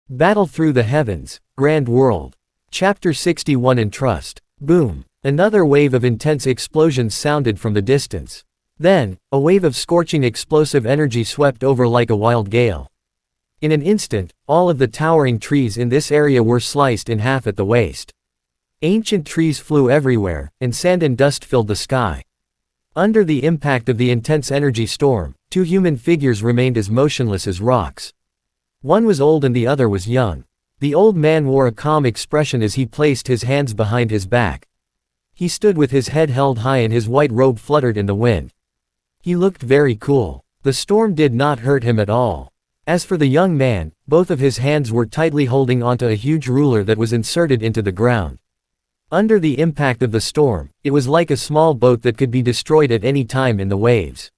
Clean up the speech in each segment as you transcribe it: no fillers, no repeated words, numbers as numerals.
Battle through the heavens, Grand World. Chapter 61 Entrust. Boom. Another wave of intense explosions sounded from the distance. Then, a wave of scorching explosive energy swept over like a wild gale. In an instant, all of the towering trees in this area were sliced in half at the waist. Ancient trees flew everywhere, and sand and dust filled the sky. Under the impact of the intense energy storm, two human figures remained as motionless as rocks. One was old and the other was young. The old man wore a calm expression as he placed his hands behind his back. He stood with his head held high and his white robe fluttered in the wind. He looked very cool. The storm did not hurt him at all. As for the young man, both of his hands were tightly holding onto a huge ruler that was inserted into the ground. Under the impact of the storm, it was like a small boat that could be destroyed at any time in the waves.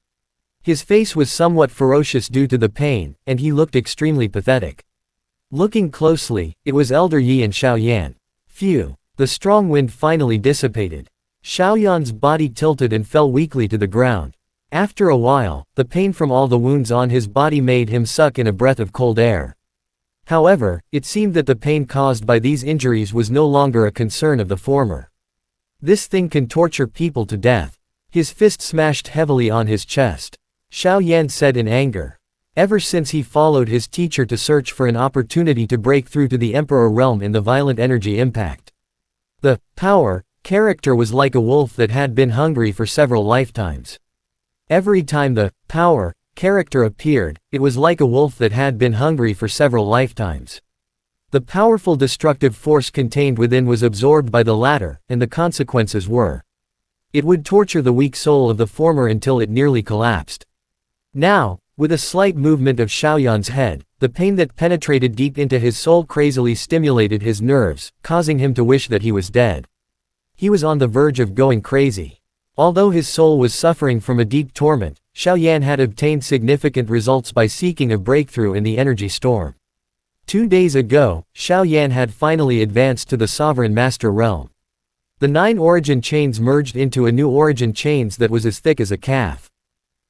His face was somewhat ferocious due to the pain, and he looked extremely pathetic. Looking closely, it was Elder Yi and Xiaoyan. Phew! The strong wind finally dissipated. Xiaoyan's body tilted and fell weakly to the ground. After a while, the pain from all the wounds on his body made him suck in a breath of cold air. However, it seemed that the pain caused by these injuries was no longer a concern of the former. This thing can torture people to death. His fist smashed heavily on his chest. Xiaoyan said in anger. Ever since he followed his teacher to search for an opportunity to break through to the Emperor realm in the violent energy impact. The power character was like a wolf that had been hungry for several lifetimes. Every time the power character appeared, it was like a wolf that had been hungry for several lifetimes. The powerful destructive force contained within was absorbed by the latter, and the consequences were. It would torture the weak soul of the former until it nearly collapsed. Now, with a slight movement of Xiaoyan's head, the pain that penetrated deep into his soul crazily stimulated his nerves, causing him to wish that he was dead. He was on the verge of going crazy. Although his soul was suffering from a deep torment, Xiaoyan had obtained significant results by seeking a breakthrough in the energy storm. 2 days ago, Xiaoyan had finally advanced to the Sovereign Master realm. The 9 origin chains merged into a new origin chains that was as thick as a calf.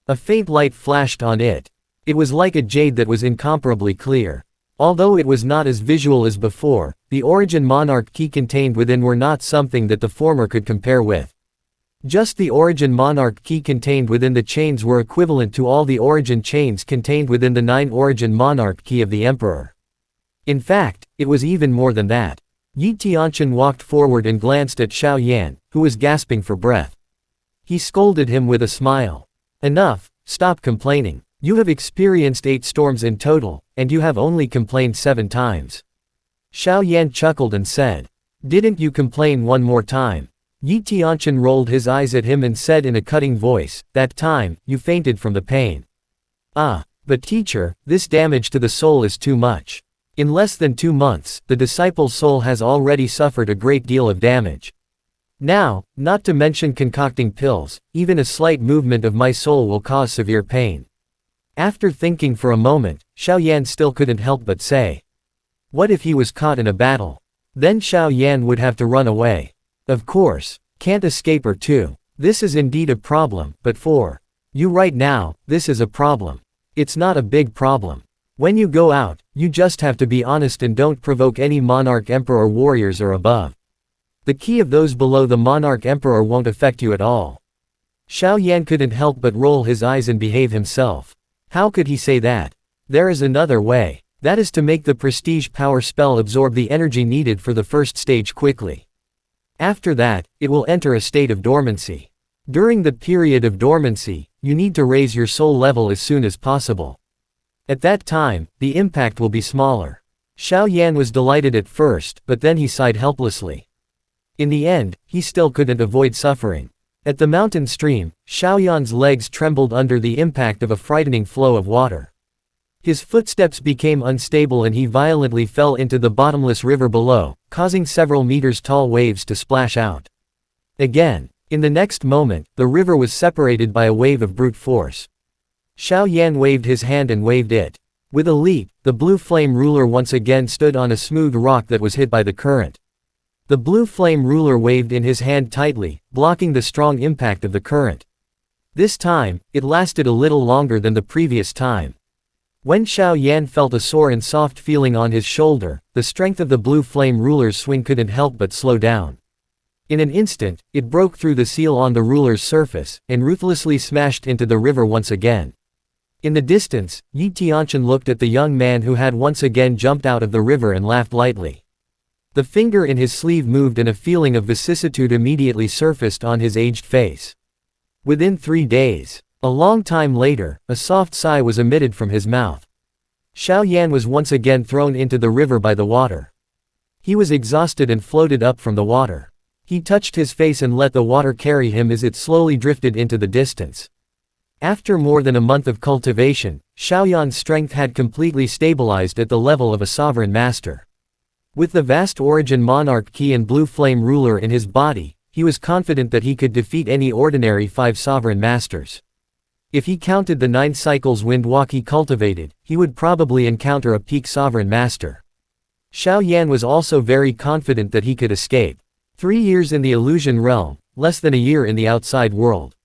A faint light flashed on it. It was like a jade that was incomparably clear. Although it was not as visual as before, the origin monarch key contained within were not something that the former could compare with. Just the origin monarch key contained within the chains were equivalent to all the origin chains contained within the 9 origin monarch key of the emperor. In fact, it was even more than that. Yi Tianqian walked forward and glanced at Xiaoyan, who was gasping for breath. He scolded him with a smile. Enough, stop complaining. You have experienced 8 storms in total, and you have only complained 7 times. Xiaoyan chuckled and said. Didn't you complain one more time? Yi Tianqian rolled his eyes at him and said in a cutting voice, that time, you fainted from the pain. Ah, but teacher, this damage to the soul is too much. In less than 2 months, the disciple's soul has already suffered a great deal of damage. Now, not to mention concocting pills, even a slight movement of my soul will cause severe pain. After thinking for a moment, Xiaoyan still couldn't help but say. What if he was caught in a battle? Then Xiaoyan would have to run away. Of course, can't escape her too. This is indeed a problem, but for you right now, this is a problem. It's not a big problem. When you go out, you just have to be honest and don't provoke any monarch emperor warriors or above. The key of those below the monarch emperor won't affect you at all. Xiaoyan couldn't help but roll his eyes and behave himself. How could he say that? There is another way. That is to make the prestige power spell absorb the energy needed for the first stage quickly. After that, it will enter a state of dormancy. During the period of dormancy, you need to raise your soul level as soon as possible. At that time, the impact will be smaller. Xiaoyan was delighted at first, but then he sighed helplessly. In the end, he still couldn't avoid suffering. At the mountain stream, Xiaoyan's legs trembled under the impact of a frightening flow of water. His footsteps became unstable and he violently fell into the bottomless river below, causing several meters tall waves to splash out. Again, in the next moment, the river was separated by a wave of brute force. Xiaoyan waved his hand and waved it. With a leap, the blue flame ruler once again stood on a smooth rock that was hit by the current. The blue flame ruler waved in his hand tightly, blocking the strong impact of the current. This time, it lasted a little longer than the previous time. When Xiao Yan felt a sore and soft feeling on his shoulder, the strength of the blue flame ruler's swing couldn't help but slow down. In an instant, it broke through the seal on the ruler's surface, and ruthlessly smashed into the river once again. In the distance, Yi Tianqian looked at the young man who had once again jumped out of the river and laughed lightly. The finger in his sleeve moved and a feeling of vicissitude immediately surfaced on his aged face. Within 3 days, a long time later, a soft sigh was emitted from his mouth. Xiao Yan was once again thrown into the river by the water. He was exhausted and floated up from the water. He touched his face and let the water carry him as it slowly drifted into the distance. After more than a month of cultivation, Xiao Yan's strength had completely stabilized at the level of a sovereign master. With the vast origin monarch key and blue flame ruler in his body, he was confident that he could defeat any ordinary 5 sovereign masters. If he counted the 9 cycles wind walk he cultivated, he would probably encounter a peak sovereign master. Xiao Yan was also very confident that he could escape. 3 years in the illusion realm, less than a year in the outside world.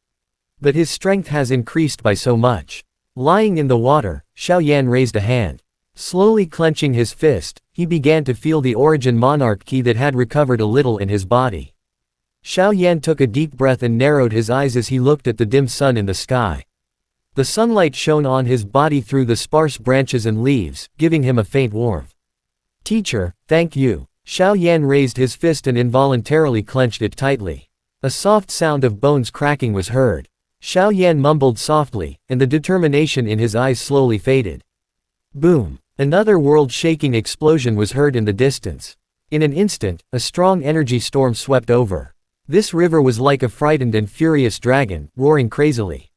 But his strength has increased by so much. Lying in the water, Xiao Yan raised a hand. Slowly clenching his fist, he began to feel the origin monarch key that had recovered a little in his body. Xiao Yan took a deep breath and narrowed his eyes as he looked at the dim sun in the sky. The sunlight shone on his body through the sparse branches and leaves, giving him a faint warmth. "Teacher, thank you." Xiao Yan raised his fist and involuntarily clenched it tightly. A soft sound of bones cracking was heard. Xiao Yan mumbled softly, and the determination in his eyes slowly faded. Boom! Another world-shaking explosion was heard in the distance. In an instant, a strong energy storm swept over. This river was like a frightened and furious dragon, roaring crazily.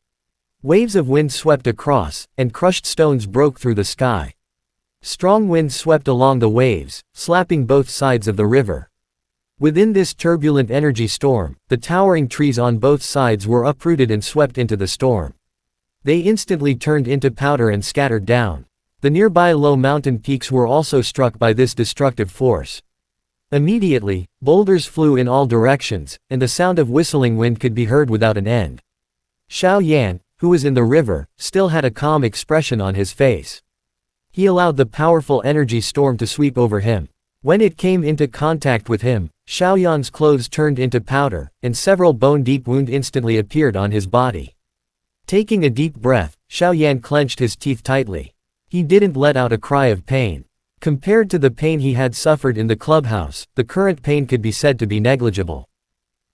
Waves of wind swept across, and crushed stones broke through the sky. Strong winds swept along the waves, slapping both sides of the river. Within this turbulent energy storm, the towering trees on both sides were uprooted and swept into the storm. They instantly turned into powder and scattered down. The nearby low mountain peaks were also struck by this destructive force. Immediately, boulders flew in all directions, and the sound of whistling wind could be heard without an end. Xiao Yan, who was in the river, still had a calm expression on his face. He allowed the powerful energy storm to sweep over him. When it came into contact with him, Xiao Yan's clothes turned into powder, and several bone-deep wounds instantly appeared on his body. Taking a deep breath, Xiao Yan clenched his teeth tightly. He didn't let out a cry of pain. Compared to the pain he had suffered in the clubhouse, the current pain could be said to be negligible.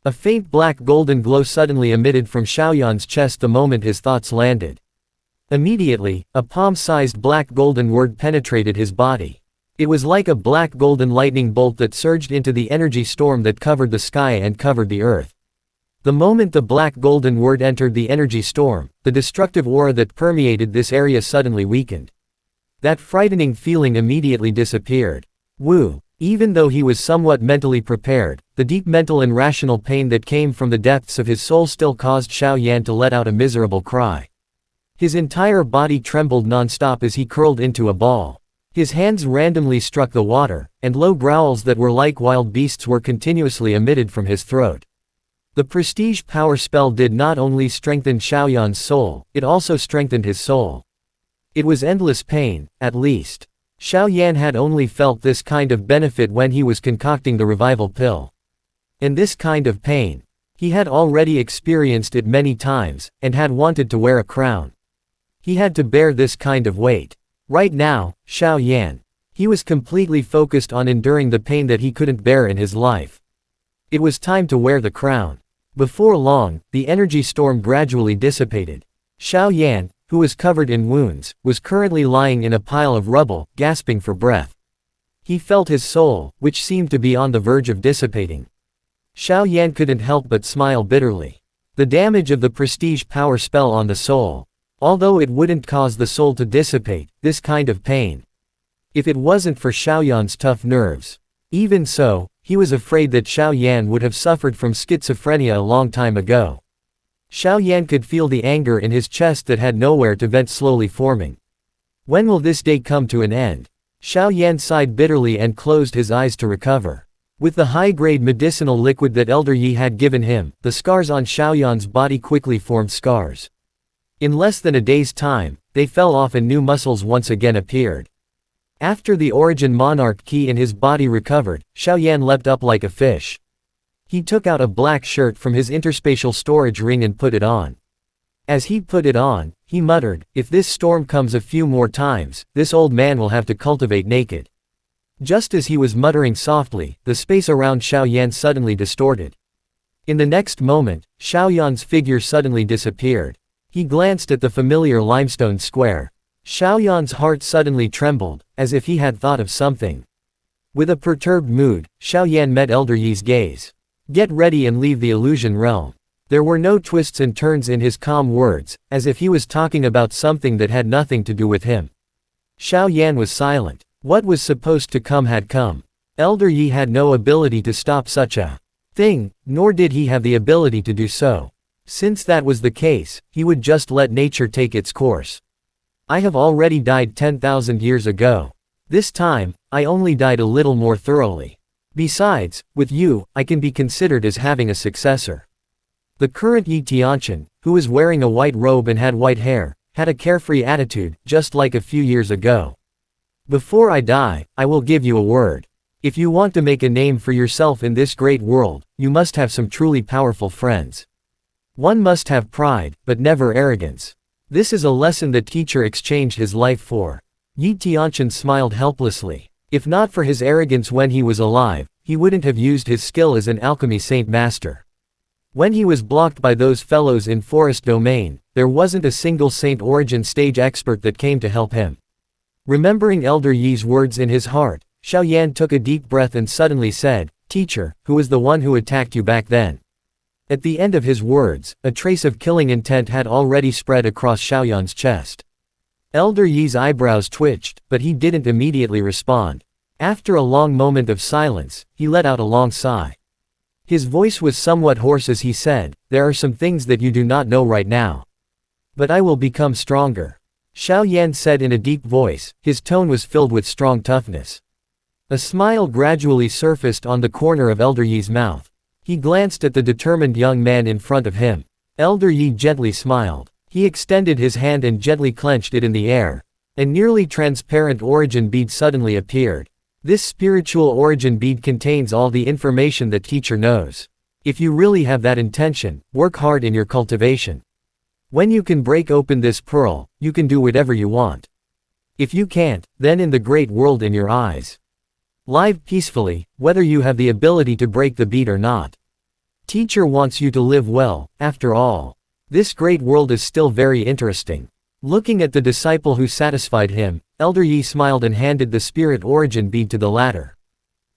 A faint black golden glow suddenly emitted from Xiao Yan's chest the moment his thoughts landed. Immediately, a palm-sized black golden word penetrated his body. It was like a black golden lightning bolt that surged into the energy storm that covered the sky and covered the earth. The moment the black golden word entered the energy storm, the destructive aura that permeated this area suddenly weakened. That frightening feeling immediately disappeared. Woo! Even though he was somewhat mentally prepared, the deep mental and rational pain that came from the depths of his soul still caused Xiao Yan to let out a miserable cry. His entire body trembled non-stop as he curled into a ball. His hands randomly struck the water, and low growls that were like wild beasts were continuously emitted from his throat. The prestige power spell did not only strengthen Xiao Yan's soul, it also strengthened his soul. It was endless pain, at least. Xiao Yan had only felt this kind of benefit when he was concocting the revival pill. And this kind of pain. He had already experienced it many times, and had wanted to wear a crown. He had to bear this kind of weight. Right now, Xiao Yan. He was completely focused on enduring the pain that he couldn't bear in his life. It was time to wear the crown. Before long, the energy storm gradually dissipated. Xiao Yan, who was covered in wounds, was currently lying in a pile of rubble, gasping for breath. He felt his soul, which seemed to be on the verge of dissipating. Xiao Yan couldn't help but smile bitterly. The damage of the prestige power spell on the soul. Although it wouldn't cause the soul to dissipate, this kind of pain. If it wasn't for Xiao Yan's tough nerves. Even so, he was afraid that Xiao Yan would have suffered from schizophrenia a long time ago. Xiao Yan could feel the anger in his chest that had nowhere to vent slowly forming. When will this day come to an end? Xiao Yan sighed bitterly and closed his eyes to recover. With the high-grade medicinal liquid that Elder Yi had given him, the scars on Xiao Yan's body quickly formed scars. In less than a day's time, they fell off and new muscles once again appeared. After the origin monarch ki in his body recovered, Xiaoyan leapt up like a fish. He took out a black shirt from his interspatial storage ring and put it on. As he put it on, he muttered, "If this storm comes a few more times, this old man will have to cultivate naked." Just as he was muttering softly, the space around Xiaoyan suddenly distorted. In the next moment, Xiaoyan's figure suddenly disappeared. He glanced at the familiar limestone square. Xiaoyan's heart suddenly trembled, as if he had thought of something. With a perturbed mood, Xiaoyan met Elder Yi's gaze. "Get ready and leave the illusion realm." There were no twists and turns in his calm words, as if he was talking about something that had nothing to do with him. Xiaoyan was silent. What was supposed to come had come. Elder Yi had no ability to stop such a thing, nor did he have the ability to do so. Since that was the case, he would just let nature take its course. "I have already died 10,000 years ago. This time, I only died a little more thoroughly. Besides, with you, I can be considered as having a successor." The current Yi Tianqian, who was wearing a white robe and had white hair, had a carefree attitude, just like a few years ago. "Before I die, I will give you a word. If you want to make a name for yourself in this great world, you must have some truly powerful friends. One must have pride, but never arrogance. This is a lesson the teacher exchanged his life for." Yi Tianqian smiled helplessly. If not for his arrogance when he was alive, he wouldn't have used his skill as an alchemy saint master. When he was blocked by those fellows in Forest Domain, there wasn't a single Saint Origin stage expert that came to help him. Remembering Elder Yi's words in his heart, Xiaoyan took a deep breath and suddenly said, "Teacher, who was the one who attacked you back then?" At the end of his words, a trace of killing intent had already spread across Xiaoyan's chest. Elder Yi's eyebrows twitched, but he didn't immediately respond. After a long moment of silence, he let out a long sigh. His voice was somewhat hoarse as he said, "There are some things that you do not know right now. But I will become stronger." Xiaoyan said in a deep voice, his tone was filled with strong toughness. A smile gradually surfaced on the corner of Elder Yi's mouth. He glanced at the determined young man in front of him. Elder Yi gently smiled. He extended his hand and gently clenched it in the air. A nearly transparent origin bead suddenly appeared. This spiritual origin bead contains all the information that teacher knows. If you really have that intention, work hard in your cultivation. When you can break open this pearl, you can do whatever you want. If you can't, then in the great world in your eyes. Live peacefully, whether you have the ability to break the bead or not. Teacher wants you to live well, after all. This great world is still very interesting. Looking at the disciple who satisfied him, Elder Yi smiled and handed the spirit origin bead to the latter.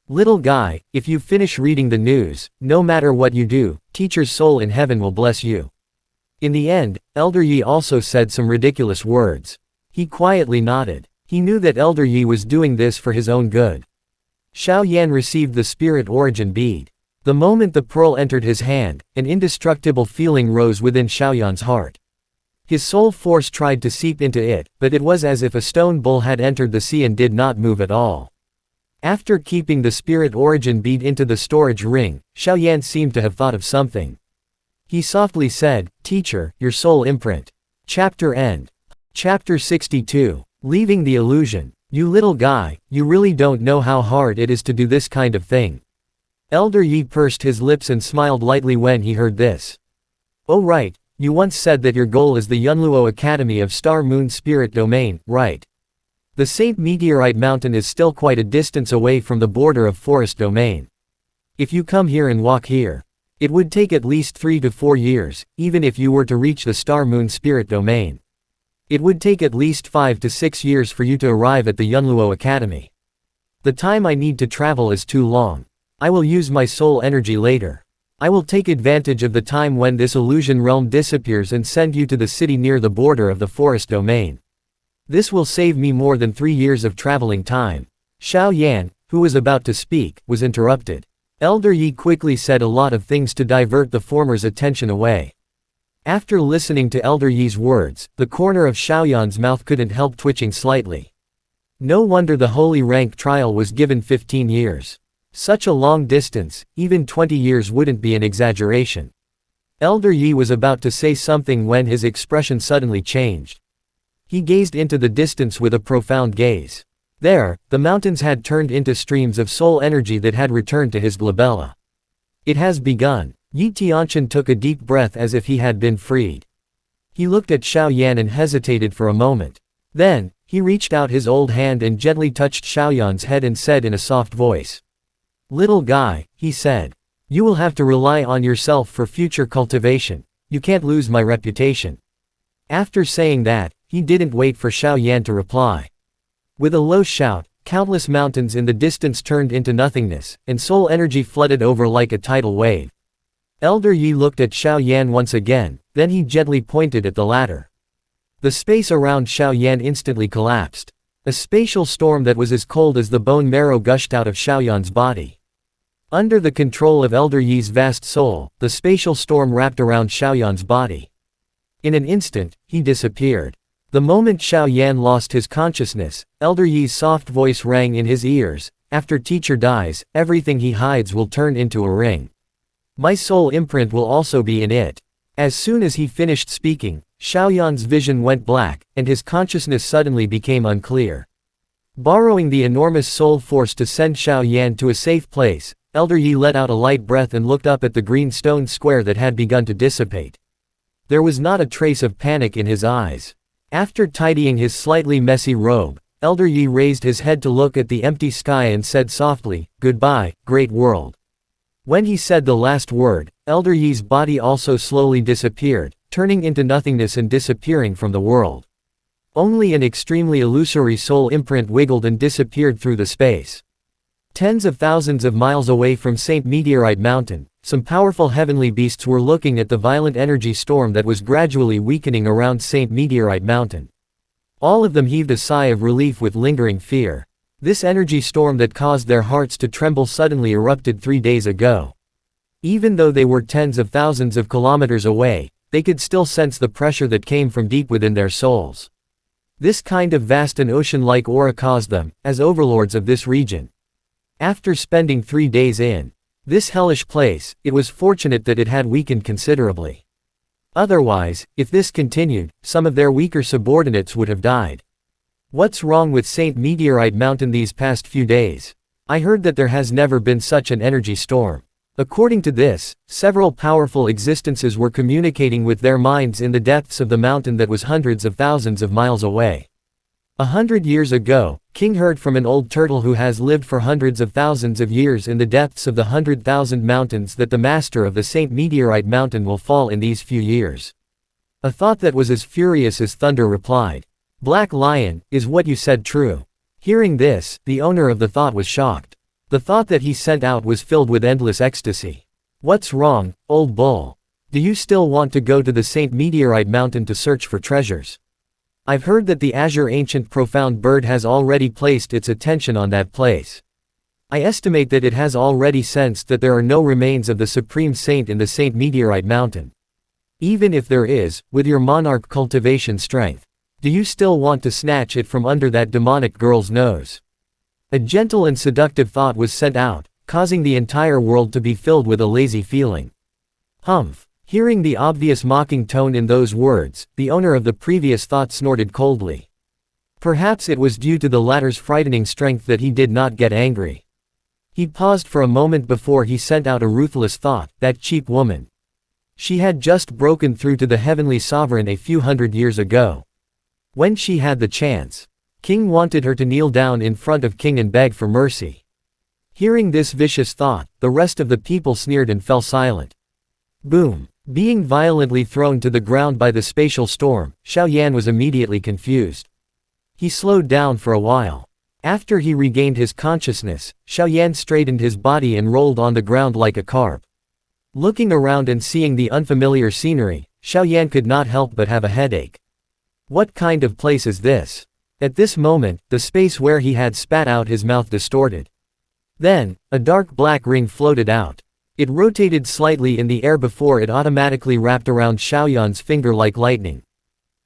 "Little guy, if you finish reading the news, no matter what you do, teacher's soul in heaven will bless you." In the end, Elder Yi also said some ridiculous words. He quietly nodded. He knew that Elder Yi was doing this for his own good. Xiaoyan received the spirit origin bead. The moment the pearl entered his hand, an indestructible feeling rose within Xiaoyan's heart. His soul force tried to seep into it, but it was as if a stone bull had entered the sea and did not move at all. After keeping the spirit origin bead into the storage ring, Xiaoyan seemed to have thought of something. He softly said, "Teacher, your soul imprint." Chapter end. Chapter 62. Leaving the illusion. "You little guy, you really don't know how hard it is to do this kind of thing." Elder Yi pursed his lips and smiled lightly when he heard this. "Oh right, you once said that your goal is the Yunluo Academy of Star Moon Spirit Domain, right? The Saint Meteorite Mountain is still quite a distance away from the border of Forest Domain. If you come here and walk here, it would take at least 3 to 4 years, even if you were to reach the Star Moon Spirit Domain. It would take at least 5 to 6 years for you to arrive at the Yunluo Academy. The time I need to travel is too long. I will use my soul energy later. I will take advantage of the time when this illusion realm disappears and send you to the city near the border of the Forest Domain. This will save me more than 3 years of traveling time." Xiaoyan, who was about to speak, was interrupted. Elder Yi quickly said a lot of things to divert the former's attention away. After listening to Elder Yi's words, the corner of Xiaoyan's mouth couldn't help twitching slightly. No wonder the holy rank trial was given 15 years. Such a long distance, even 20 years wouldn't be an exaggeration. Elder Yi was about to say something when his expression suddenly changed. He gazed into the distance with a profound gaze. There, the mountains had turned into streams of soul energy that had returned to his glabella. It has begun. Yi Tianqian took a deep breath as if he had been freed. He looked at Xiao Yan and hesitated for a moment. Then, he reached out his old hand and gently touched Xiao Yan's head and said in a soft voice. "Little guy," he said. "You will have to rely on yourself for future cultivation. You can't lose my reputation." After saying that, he didn't wait for Xiao Yan to reply. With a low shout, countless mountains in the distance turned into nothingness, and soul energy flooded over like a tidal wave. Elder Yi looked at Xiao Yan once again, then he gently pointed at the latter. The space around Xiao Yan instantly collapsed. A spatial storm that was as cold as the bone marrow gushed out of Xiao Yan's body. Under the control of Elder Yi's vast soul, the spatial storm wrapped around Xiao Yan's body. In an instant, he disappeared. The moment Xiao Yan lost his consciousness, Elder Yi's soft voice rang in his ears, "After teacher dies, everything he hides will turn into a ring. My soul imprint will also be in it." As soon as he finished speaking, Xiao Yan's vision went black, and his consciousness suddenly became unclear. Borrowing the enormous soul force to send Xiao Yan to a safe place, Elder Yi let out a light breath and looked up at the green stone square that had begun to dissipate. There was not a trace of panic in his eyes. After tidying his slightly messy robe, Elder Yi raised his head to look at the empty sky and said softly, "Goodbye, great world." When he said the last word, Elder Yi's body also slowly disappeared, turning into nothingness and disappearing from the world. Only an extremely illusory soul imprint wiggled and disappeared through the space. Tens of thousands of miles away from Saint Meteorite Mountain, some powerful heavenly beasts were looking at the violent energy storm that was gradually weakening around Saint Meteorite Mountain. All of them heaved a sigh of relief with lingering fear. This energy storm that caused their hearts to tremble suddenly erupted 3 days ago. Even though they were tens of thousands of kilometers away, they could still sense the pressure that came from deep within their souls. This kind of vast and ocean-like aura caused them, as overlords of this region. After spending 3 days in this hellish place, it was fortunate that it had weakened considerably. Otherwise, if this continued, some of their weaker subordinates would have died. What's wrong with Saint Meteorite Mountain these past few days? I heard that there has never been such an energy storm. According to this, several powerful existences were communicating with their minds in the depths of the mountain that was hundreds of thousands of miles away. 100 years ago, King heard from an old turtle who has lived for hundreds of thousands of years in the depths of the 100,000 mountains that the master of the Saint Meteorite Mountain will fall in these few years. A thought that was as furious as thunder replied. "Black Lion, is what you said true?" Hearing this, the owner of the thought was shocked. The thought that he sent out was filled with endless ecstasy. "What's wrong, old bull? Do you still want to go to the Saint Meteorite Mountain to search for treasures? I've heard that the azure ancient profound bird has already placed its attention on that place. I estimate that it has already sensed that there are no remains of the Supreme Saint in the Saint Meteorite Mountain. Even if there is, with your monarch cultivation strength, do you still want to snatch it from under that demonic girl's nose?" A gentle and seductive thought was sent out, causing the entire world to be filled with a lazy feeling. Humph. Hearing the obvious mocking tone in those words, the owner of the previous thought snorted coldly. Perhaps it was due to the latter's frightening strength that he did not get angry. He paused for a moment before he sent out a ruthless thought, "That cheap woman. She had just broken through to the heavenly sovereign a few hundred years ago. When she had the chance, King wanted her to kneel down in front of King and beg for mercy." Hearing this vicious thought, the rest of the people sneered and fell silent. Boom. Being violently thrown to the ground by the spatial storm, Xiao Yan was immediately confused. He slowed down for a while. After he regained his consciousness, Xiao Yan straightened his body and rolled on the ground like a carp. Looking around and seeing the unfamiliar scenery, Xiao Yan could not help but have a headache. What kind of place is this? At this moment, the space where he had spat out his mouth distorted. Then, a dark black ring floated out. It rotated slightly in the air before it automatically wrapped around Xiao Yan's finger like lightning.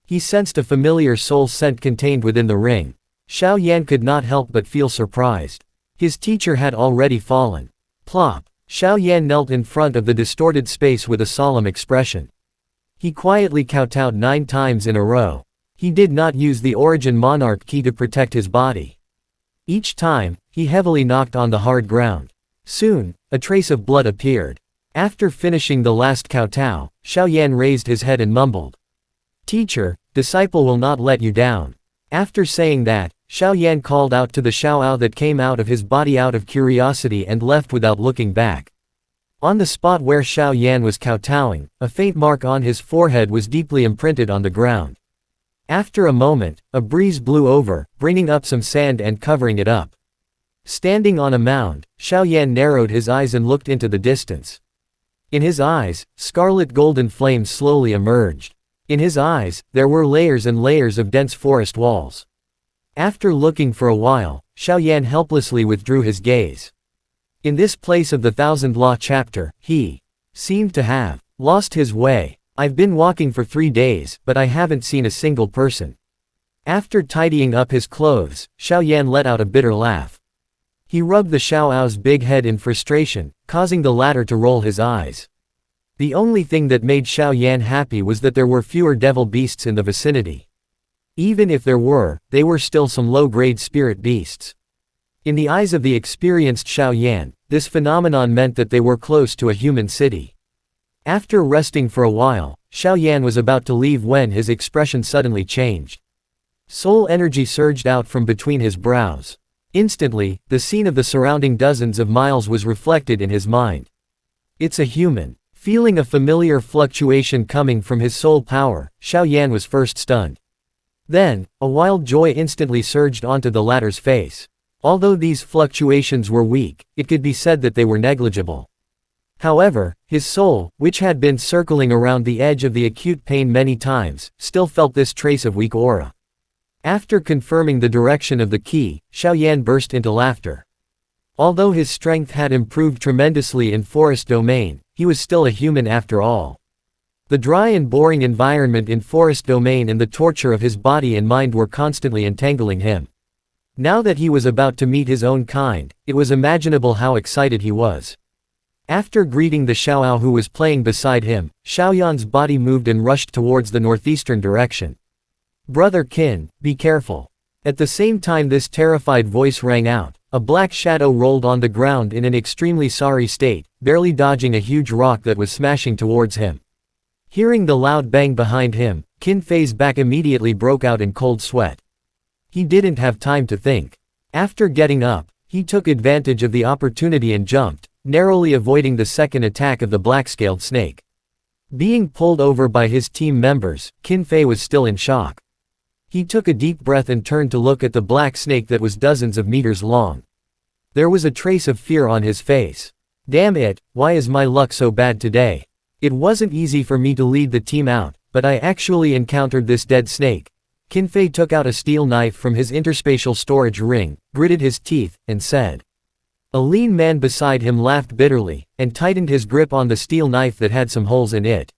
He sensed a familiar soul scent contained within the ring. Xiao Yan could not help but feel surprised. His teacher had already fallen. Plop. Xiao Yan knelt in front of the distorted space with a solemn expression. He quietly kowtowed 9 times in a row. He did not use the Origin Monarch key to protect his body. Each time, he heavily knocked on the hard ground. Soon, a trace of blood appeared. After finishing the last kowtow, Xiaoyan raised his head and mumbled, "Teacher, disciple will not let you down." After saying that, Xiaoyan called out to the Xiaoao that came out of his body out of curiosity and left without looking back. On the spot where Xiaoyan was kowtowing, a faint mark on his forehead was deeply imprinted on the ground. After a moment, a breeze blew over, bringing up some sand and covering it up. Standing on a mound, Xiaoyan narrowed his eyes and looked into the distance. In his eyes, scarlet golden flames slowly emerged. In his eyes, there were layers and layers of dense forest walls. After looking for a while, Xiaoyan helplessly withdrew his gaze. In this place of the Thousand Law chapter, he seemed to have lost his way. "I've been walking for 3 days, but I haven't seen a single person." After tidying up his clothes, Xiaoyan let out a bitter laugh. He rubbed the Xiaoao's big head in frustration, causing the latter to roll his eyes. The only thing that made Xiaoyan happy was that there were fewer devil beasts in the vicinity. Even if there were, they were still some low-grade spirit beasts. In the eyes of the experienced Xiaoyan, this phenomenon meant that they were close to a human city. After resting for a while, Xiaoyan was about to leave when his expression suddenly changed. Soul energy surged out from between his brows. Instantly, the scene of the surrounding dozens of miles was reflected in his mind. "It's a human." Feeling a familiar fluctuation coming from his soul power, Xiaoyan was first stunned. Then, a wild joy instantly surged onto the latter's face. Although these fluctuations were weak, it could be said that they were negligible. However, his soul, which had been circling around the edge of the acute pain many times, still felt this trace of weak aura. After confirming the direction of the key, Xiaoyan burst into laughter. Although his strength had improved tremendously in forest domain, he was still a human after all. The dry and boring environment in forest domain and the torture of his body and mind were constantly entangling him. Now that he was about to meet his own kind, it was imaginable how excited he was. After greeting the Xiaoao who was playing beside him, Xiaoyan's body moved and rushed towards the northeastern direction. "Brother Qin, be careful." At the same time this terrified voice rang out, a black shadow rolled on the ground in an extremely sorry state, barely dodging a huge rock that was smashing towards him. Hearing the loud bang behind him, Qin Fei's back immediately broke out in cold sweat. He didn't have time to think. After getting up, he took advantage of the opportunity and jumped, narrowly avoiding the second attack of the black-scaled snake. Being pulled over by his team members, Qin Fei was still in shock. He took a deep breath and turned to look at the black snake that was dozens of meters long. There was a trace of fear on his face. "Damn it, why is my luck so bad today? It wasn't easy for me to lead the team out, but I actually encountered this dead snake." Qin Fei took out a steel knife from his interspatial storage ring, gritted his teeth, and said. A lean man beside him laughed bitterly, and tightened his grip on the steel knife that had some holes in it.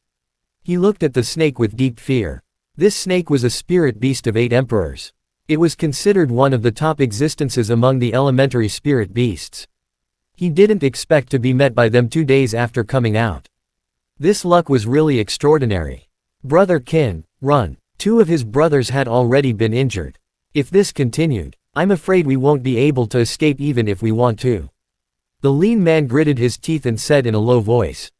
He looked at the snake with deep fear. This snake was a spirit beast of 8 emperors. It was considered one of the top existences among the elementary spirit beasts. He didn't expect to be met by them 2 days after coming out. This luck was really extraordinary. "Brother Qin, run." 2 of his brothers had already been injured. "If this continued, I'm afraid we won't be able to escape even if we want to." The lean man gritted his teeth and said in a low voice.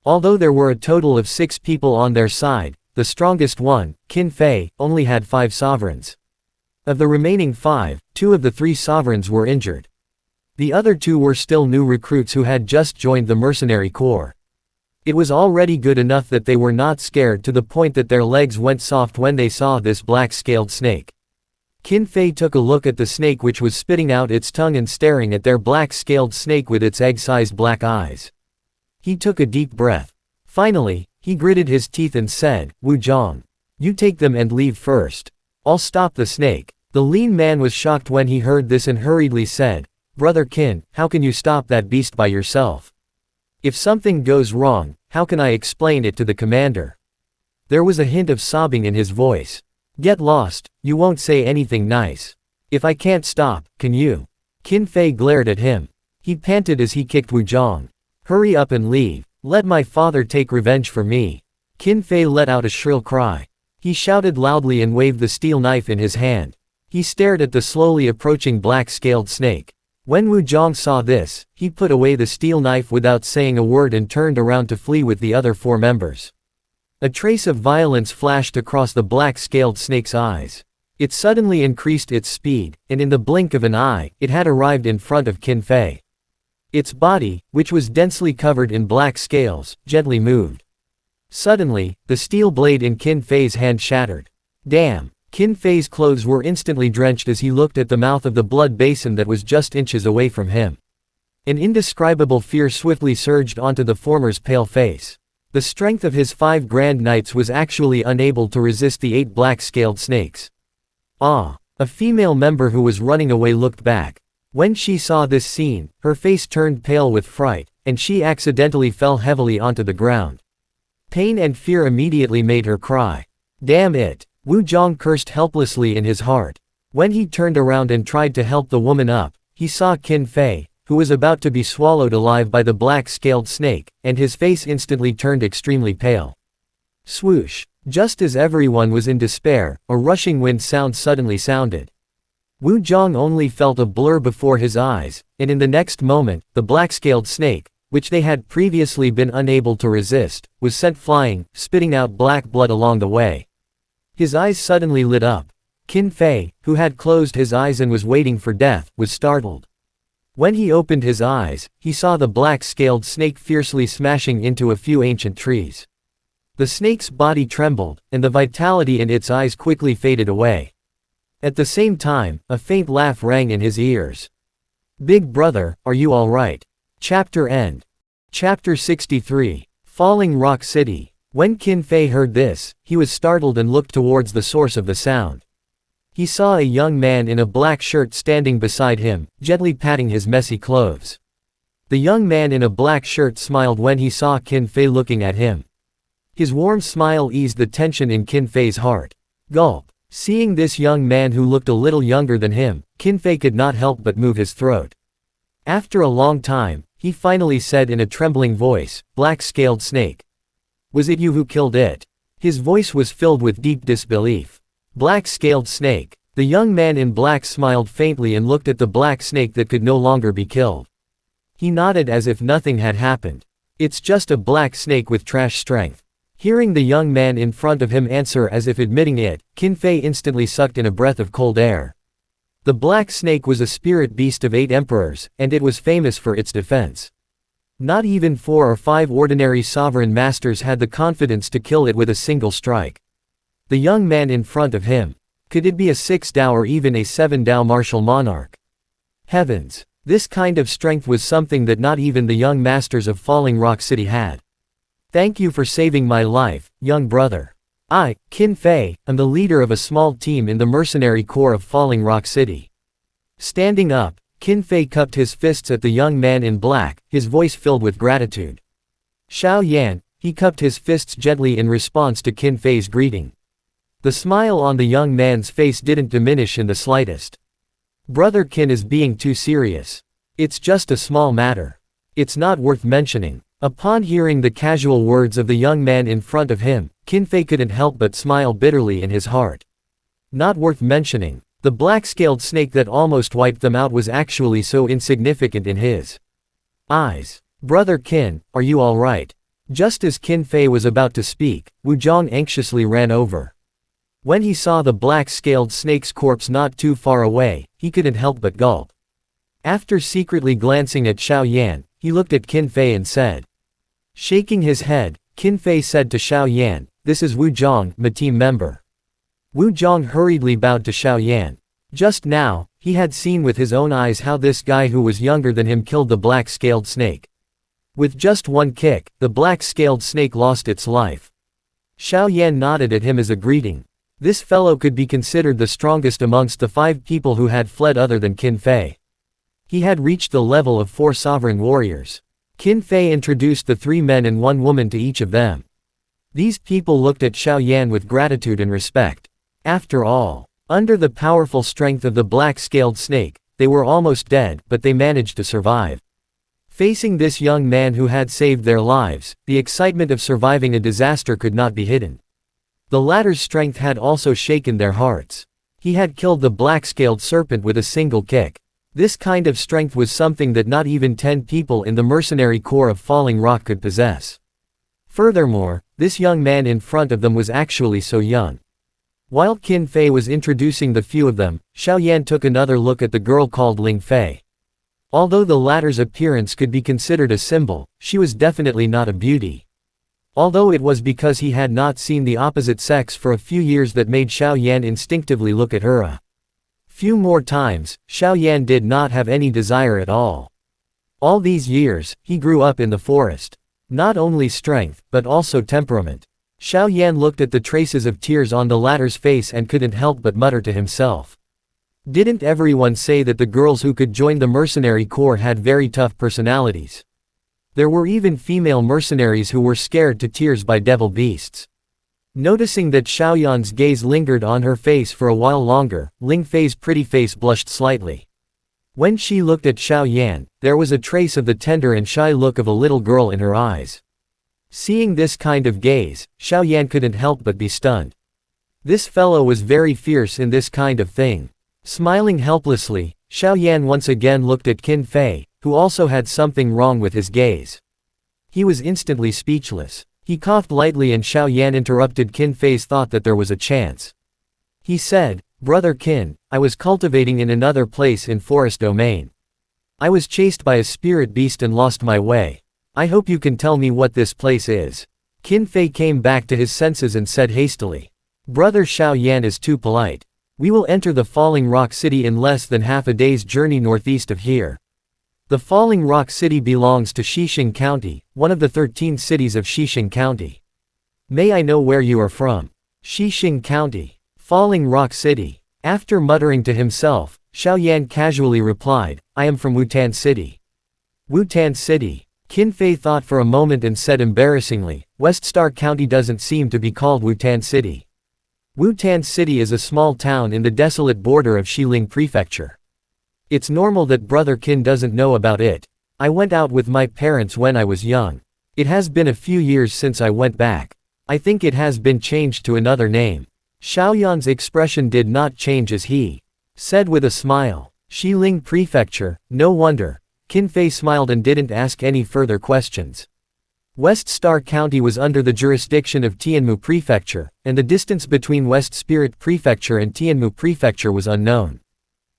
Although there were a total of 6 people on their side, the strongest one, Qin Fei, only had 5 sovereigns. Of the remaining 5, 2 of the 3 sovereigns were injured. The other 2 were still new recruits who had just joined the mercenary corps. It was already good enough that they were not scared to the point that their legs went soft when they saw this black-scaled snake. Qin Fei took a look at the snake which was spitting out its tongue and staring at their black-scaled snake with its egg-sized black eyes. He took a deep breath. Finally, he gritted his teeth and said, "Wu Zhang. You take them and leave first. I'll stop the snake." The lean man was shocked when he heard this and hurriedly said, "Brother Qin, how can you stop that beast by yourself? If something goes wrong, how can I explain it to the commander?" There was a hint of sobbing in his voice. "Get lost, you won't say anything nice. If I can't stop, can you?" Qin Fei glared at him. He panted as he kicked Wu Zhang. "Hurry up and leave. Let my father take revenge for me." Qin Fei let out a shrill cry. He shouted loudly and waved the steel knife in his hand. He stared at the slowly approaching black-scaled snake. When Wuzhong saw this, he put away the steel knife without saying a word and turned around to flee with the other 4 members. A trace of violence flashed across the black-scaled snake's eyes. It suddenly increased its speed, and in the blink of an eye, it had arrived in front of Qin Fei. Its body, which was densely covered in black scales, gently moved. Suddenly, the steel blade in Qin Fei's hand shattered. Damn! Qin Fei's clothes were instantly drenched as he looked at the mouth of the blood basin that was just inches away from him. An indescribable fear swiftly surged onto the former's pale face. The strength of his 5 Grand Knights was actually unable to resist the 8 black-scaled snakes. Ah! A female member who was running away looked back. When she saw this scene, her face turned pale with fright, and she accidentally fell heavily onto the ground. Pain and fear immediately made her cry. Damn it! Wuzhong cursed helplessly in his heart. When he turned around and tried to help the woman up, he saw Qin Fei, who was about to be swallowed alive by the black-scaled snake, and his face instantly turned extremely pale. Swoosh! Just as everyone was in despair, a rushing wind sound suddenly sounded. Wuzhong only felt a blur before his eyes, and in the next moment, the black-scaled snake, which they had previously been unable to resist, was sent flying, spitting out black blood along the way. His eyes suddenly lit up. Qin Fei, who had closed his eyes and was waiting for death, was startled. When he opened his eyes, he saw the black-scaled snake fiercely smashing into a few ancient trees. The snake's body trembled, and the vitality in its eyes quickly faded away. At the same time, a faint laugh rang in his ears. Big brother, are you all right? Chapter end. Chapter 63. Falling Rock City. When Qin Fei heard this, he was startled and looked towards the source of the sound. He saw a young man in a black shirt standing beside him, gently patting his messy clothes. The young man in a black shirt smiled when he saw Qin Fei looking at him. His warm smile eased the tension in Qin Fei's heart. Gulp. Seeing this young man who looked a little younger than him, Qin Fei could not help but move his throat. After a long time, he finally said in a trembling voice, "Black-scaled snake. Was it you who killed it?" His voice was filled with deep disbelief. Black-scaled snake. The young man in black smiled faintly and looked at the black snake that could no longer be killed. He nodded as if nothing had happened. It's just a black snake with trash strength. Hearing the young man in front of him answer as if admitting it, Qin Fei instantly sucked in a breath of cold air. The black snake was a spirit beast of 8 emperors, and it was famous for its defense. Not even 4 or 5 ordinary sovereign masters had the confidence to kill it with a single strike. The young man in front of him. Could it be a 6 Dao or even a 7 Dao martial monarch? Heavens! This kind of strength was something that not even the young masters of Falling Rock City had. Thank you for saving my life, young brother. I, Qin Fei, am the leader of a small team in the mercenary corps of Falling Rock City. Standing up, Qin Fei cupped his fists at the young man in black, his voice filled with gratitude. Xiao Yan, he cupped his fists gently in response to Qin Fei's greeting. The smile on the young man's face didn't diminish in the slightest. Brother Qin is being too serious. It's just a small matter. It's not worth mentioning. Upon hearing the casual words of the young man in front of him, Qin Fei couldn't help but smile bitterly in his heart. Not worth mentioning. The black-scaled snake that almost wiped them out was actually so insignificant in his eyes. Brother Qin, are you all right? Just as Qin Fei was about to speak, Wuzhong anxiously ran over. When he saw the black-scaled snake's corpse not too far away, he couldn't help but gulp. After secretly glancing at Xiao Yan, he looked at Qin Fei and said. Shaking his head, Qin Fei said to Xiao Yan, "This is Wuzhong, my team member." Wuzhong hurriedly bowed to Xiao Yan. Just now, he had seen with his own eyes how this guy who was younger than him killed the black-scaled snake. With just one kick, the black-scaled snake lost its life. Xiao Yan nodded at him as a greeting. This fellow could be considered the strongest amongst the 5 people who had fled other than Qin Fei. He had reached the level of 4 sovereign warriors. Qin Fei introduced the 3 men and 1 woman to each of them. These people looked at Xiao Yan with gratitude and respect. After all, under the powerful strength of the black-scaled snake, they were almost dead, but they managed to survive. Facing this young man who had saved their lives, the excitement of surviving a disaster could not be hidden. The latter's strength had also shaken their hearts. He had killed the black-scaled serpent with a single kick. This kind of strength was something that not even 10 people in the mercenary corps of Falling Rock could possess. Furthermore, this young man in front of them was actually so young. While Qin Fei was introducing the few of them, Xiao Yan took another look at the girl called Ling Fei. Although the latter's appearance could be considered a symbol, she was definitely not a beauty. Although it was because he had not seen the opposite sex for a few years that made Xiao Yan instinctively look at her a few more times, Xiao Yan did not have any desire at all. All these years, he grew up in the forest. Not only strength, but also temperament. Xiao Yan looked at the traces of tears on the latter's face and couldn't help but mutter to himself. Didn't everyone say that the girls who could join the mercenary corps had very tough personalities? There were even female mercenaries who were scared to tears by devil beasts. Noticing that Xiao Yan's gaze lingered on her face for a while longer, Ling Fei's pretty face blushed slightly. When she looked at Xiao Yan, there was a trace of the tender and shy look of a little girl in her eyes. Seeing this kind of gaze, Xiao Yan couldn't help but be stunned. This fellow was very fierce in this kind of thing. Smiling helplessly, Xiao Yan once again looked at Qin Fei, who also had something wrong with his gaze. He was instantly speechless. He coughed lightly and Xiao Yan interrupted Qin Fei's thought that there was a chance. He said, "Brother Qin, I was cultivating in another place in forest domain. I was chased by a spirit beast and lost my way. I hope you can tell me what this place is." Qin Fei came back to his senses and said hastily, "Brother Xiao Yan is too polite. We will enter the Falling Rock City in less than half a day's journey northeast of here. The Falling Rock City belongs to Xixing County, one of the 13 cities of Xixing County. May I know where you are from?" Xixing County. Falling Rock City. After muttering to himself, Xiao Yan casually replied, "I am from Wutan City." Wutan City. Qin Fei thought for a moment and said embarrassingly, "West Star County doesn't seem to be called Wutan City. Wutan City is a small town in the desolate border of Xiling Prefecture. It's normal that Brother Qin doesn't know about it. I went out with my parents when I was young. It has been a few years since I went back. I think it has been changed to another name." Xiao Yan's expression did not change as he said with a smile, "Xiling Prefecture, no wonder." Qin Fei smiled and didn't ask any further questions. West Star County was under the jurisdiction of Tianmu Prefecture, and the distance between West Spirit Prefecture and Tianmu Prefecture was unknown.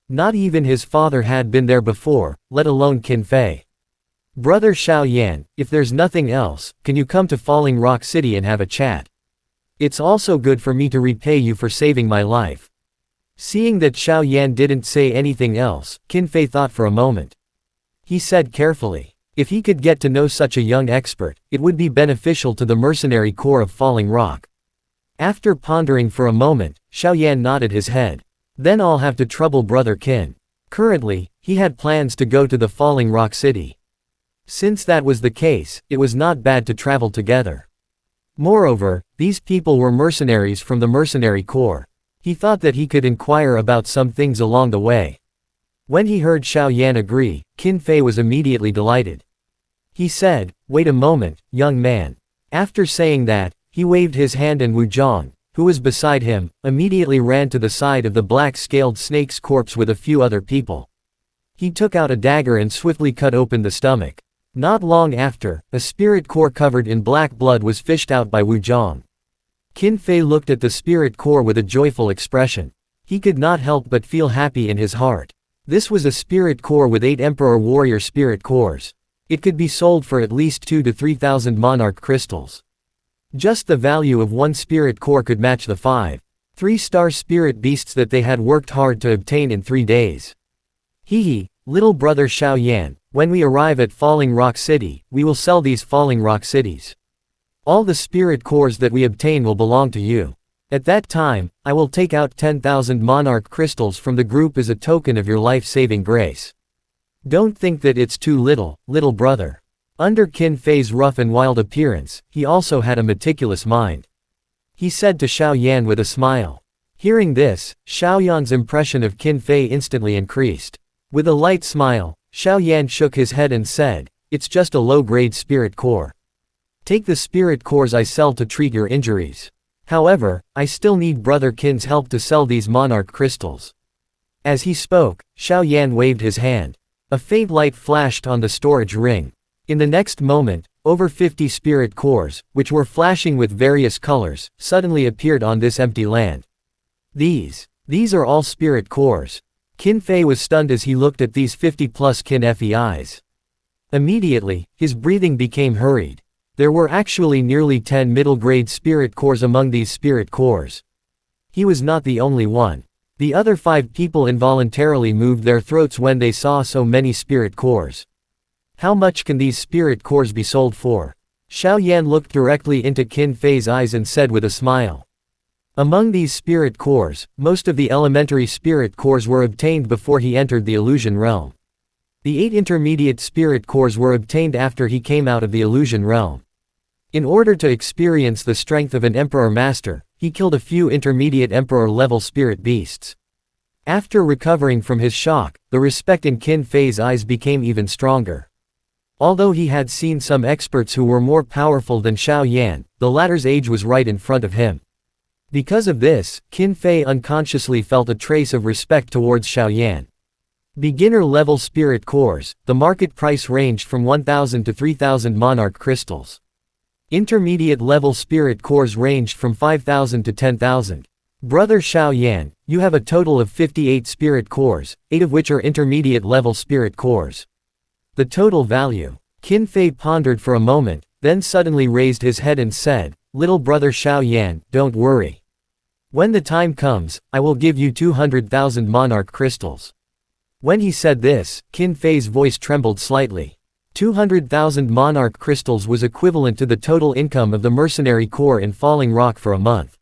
Not even his father had been there before, let alone Qin Fei. "Brother Xiao Yan, if there's nothing else, can you come to Falling Rock City and have a chat? It's also good for me to repay you for saving my life." Seeing that Xiao Yan didn't say anything else, Qin Fei thought for a moment. He said carefully, if he could get to know such a young expert, it would be beneficial to the mercenary corps of Falling Rock. After pondering for a moment, Xiao Yan nodded his head. Then I'll have to trouble Brother Qin. Currently, he had plans to go to the Falling Rock City. Since that was the case, it was not bad to travel together. Moreover, these people were mercenaries from the mercenary corps. He thought that he could inquire about some things along the way. When he heard Xiao Yan agree, Qin Fei was immediately delighted. He said, "Wait a moment, young man." After saying that, he waved his hand and Wu Zhang, who was beside him, immediately ran to the side of the black-scaled snake's corpse with a few other people. He took out a dagger and swiftly cut open the stomach. Not long after, a spirit core covered in black blood was fished out by Wu Zhang. Qin Fei looked at the spirit core with a joyful expression. He could not help but feel happy in his heart. This was a spirit core with 8 Emperor Warrior spirit cores. It could be sold for at least 2,000 to 3,000 monarch crystals. Just the value of one spirit core could match the 5 3-star spirit beasts that they had worked hard to obtain in 3 days. Hee, little brother Xiao Yan, when we arrive at Falling Rock City, we will sell these Falling Rock Cities. All the spirit cores that we obtain will belong to you. At that time, I will take out 10,000 monarch crystals from the group as a token of your life-saving grace. Don't think that it's too little, little brother. Under Qin Fei's rough and wild appearance, he also had a meticulous mind. He said to Xiao Yan with a smile. Hearing this, Xiao Yan's impression of Qin Fei instantly increased. With a light smile, Xiao Yan shook his head and said, "It's just a low-grade spirit core. Take the spirit cores I sell to treat your injuries." However, I still need Brother Qin's help to sell these monarch crystals." As he spoke, Xiao Yan waved his hand. A faint light flashed on the storage ring. In the next moment, over 50 spirit cores, which were flashing with various colors, suddenly appeared on this empty land. These are all spirit cores. Qin Fei was stunned as he looked at these 50+ Qin FEIs. Immediately, his breathing became hurried. There were actually nearly 10 middle-grade spirit cores among these spirit cores. He was not the only one. The other 5 people involuntarily moved their throats when they saw so many spirit cores. How much can these spirit cores be sold for? Xiao Yan looked directly into Qin Fei's eyes and said with a smile. Among these spirit cores, most of the elementary spirit cores were obtained before he entered the illusion realm. The 8 intermediate spirit cores were obtained after he came out of the illusion realm. In order to experience the strength of an Emperor Master, he killed a few intermediate Emperor-level spirit beasts. After recovering from his shock, the respect in Qin Fei's eyes became even stronger. Although he had seen some experts who were more powerful than Xiao Yan, the latter's age was right in front of him. Because of this, Qin Fei unconsciously felt a trace of respect towards Xiao Yan. Beginner-level spirit cores, the market price ranged from 1,000 to 3,000 monarch crystals. Intermediate-level spirit cores ranged from 5,000 to 10,000. Brother Xiao Yan, you have a total of 58 spirit cores, 8 of which are intermediate-level spirit cores. The total value. Qin Fei pondered for a moment, then suddenly raised his head and said, "Little brother Xiao Yan, don't worry. When the time comes, I will give you 200,000 monarch crystals." When he said this, Qin Fei's voice trembled slightly. 200,000 monarch crystals was equivalent to the total income of the mercenary corps in Falling Rock for a month.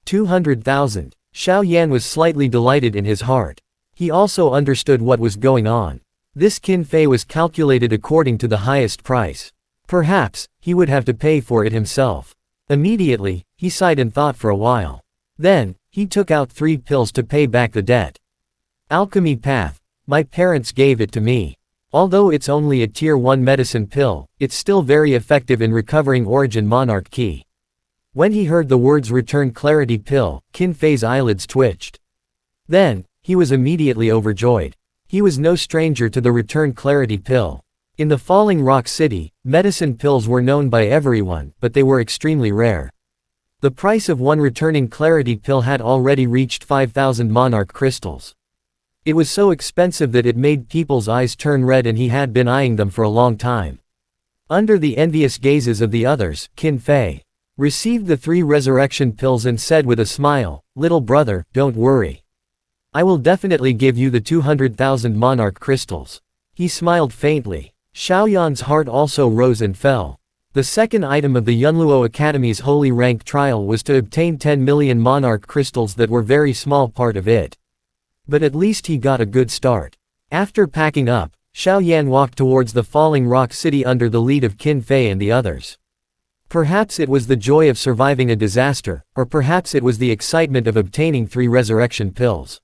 200,000. Xiao Yan was slightly delighted in his heart. He also understood what was going on. This Qin Fei was calculated according to the highest price. Perhaps, he would have to pay for it himself. Immediately, he sighed and thought for a while. Then, he took out 3 pills to pay back the debt. Alchemy Path. My parents gave it to me. Although it's only a Tier 1 medicine pill, it's still very effective in recovering Origin Monarch Key. When he heard the words Return Clarity Pill, Qin Fei's eyelids twitched. Then, he was immediately overjoyed. He was no stranger to the Return Clarity Pill. In the Falling Rock City, medicine pills were known by everyone, but they were extremely rare. The price of one Returning Clarity Pill had already reached 5,000 monarch crystals. It was so expensive that it made people's eyes turn red, and he had been eyeing them for a long time. Under the envious gazes of the others, Qin Fei received the 3 resurrection pills and said with a smile, "Little brother, don't worry. I will definitely give you the 200,000 monarch crystals." He smiled faintly. Xiao Yan's heart also rose and fell. The second item of the Yunluo Academy's holy rank trial was to obtain 10 million monarch crystals that were very small part of it. But at least he got a good start. After packing up, Xiao Yan walked towards the Falling Rock City under the lead of Qin Fei and the others. Perhaps it was the joy of surviving a disaster, or perhaps it was the excitement of obtaining 3 resurrection pills.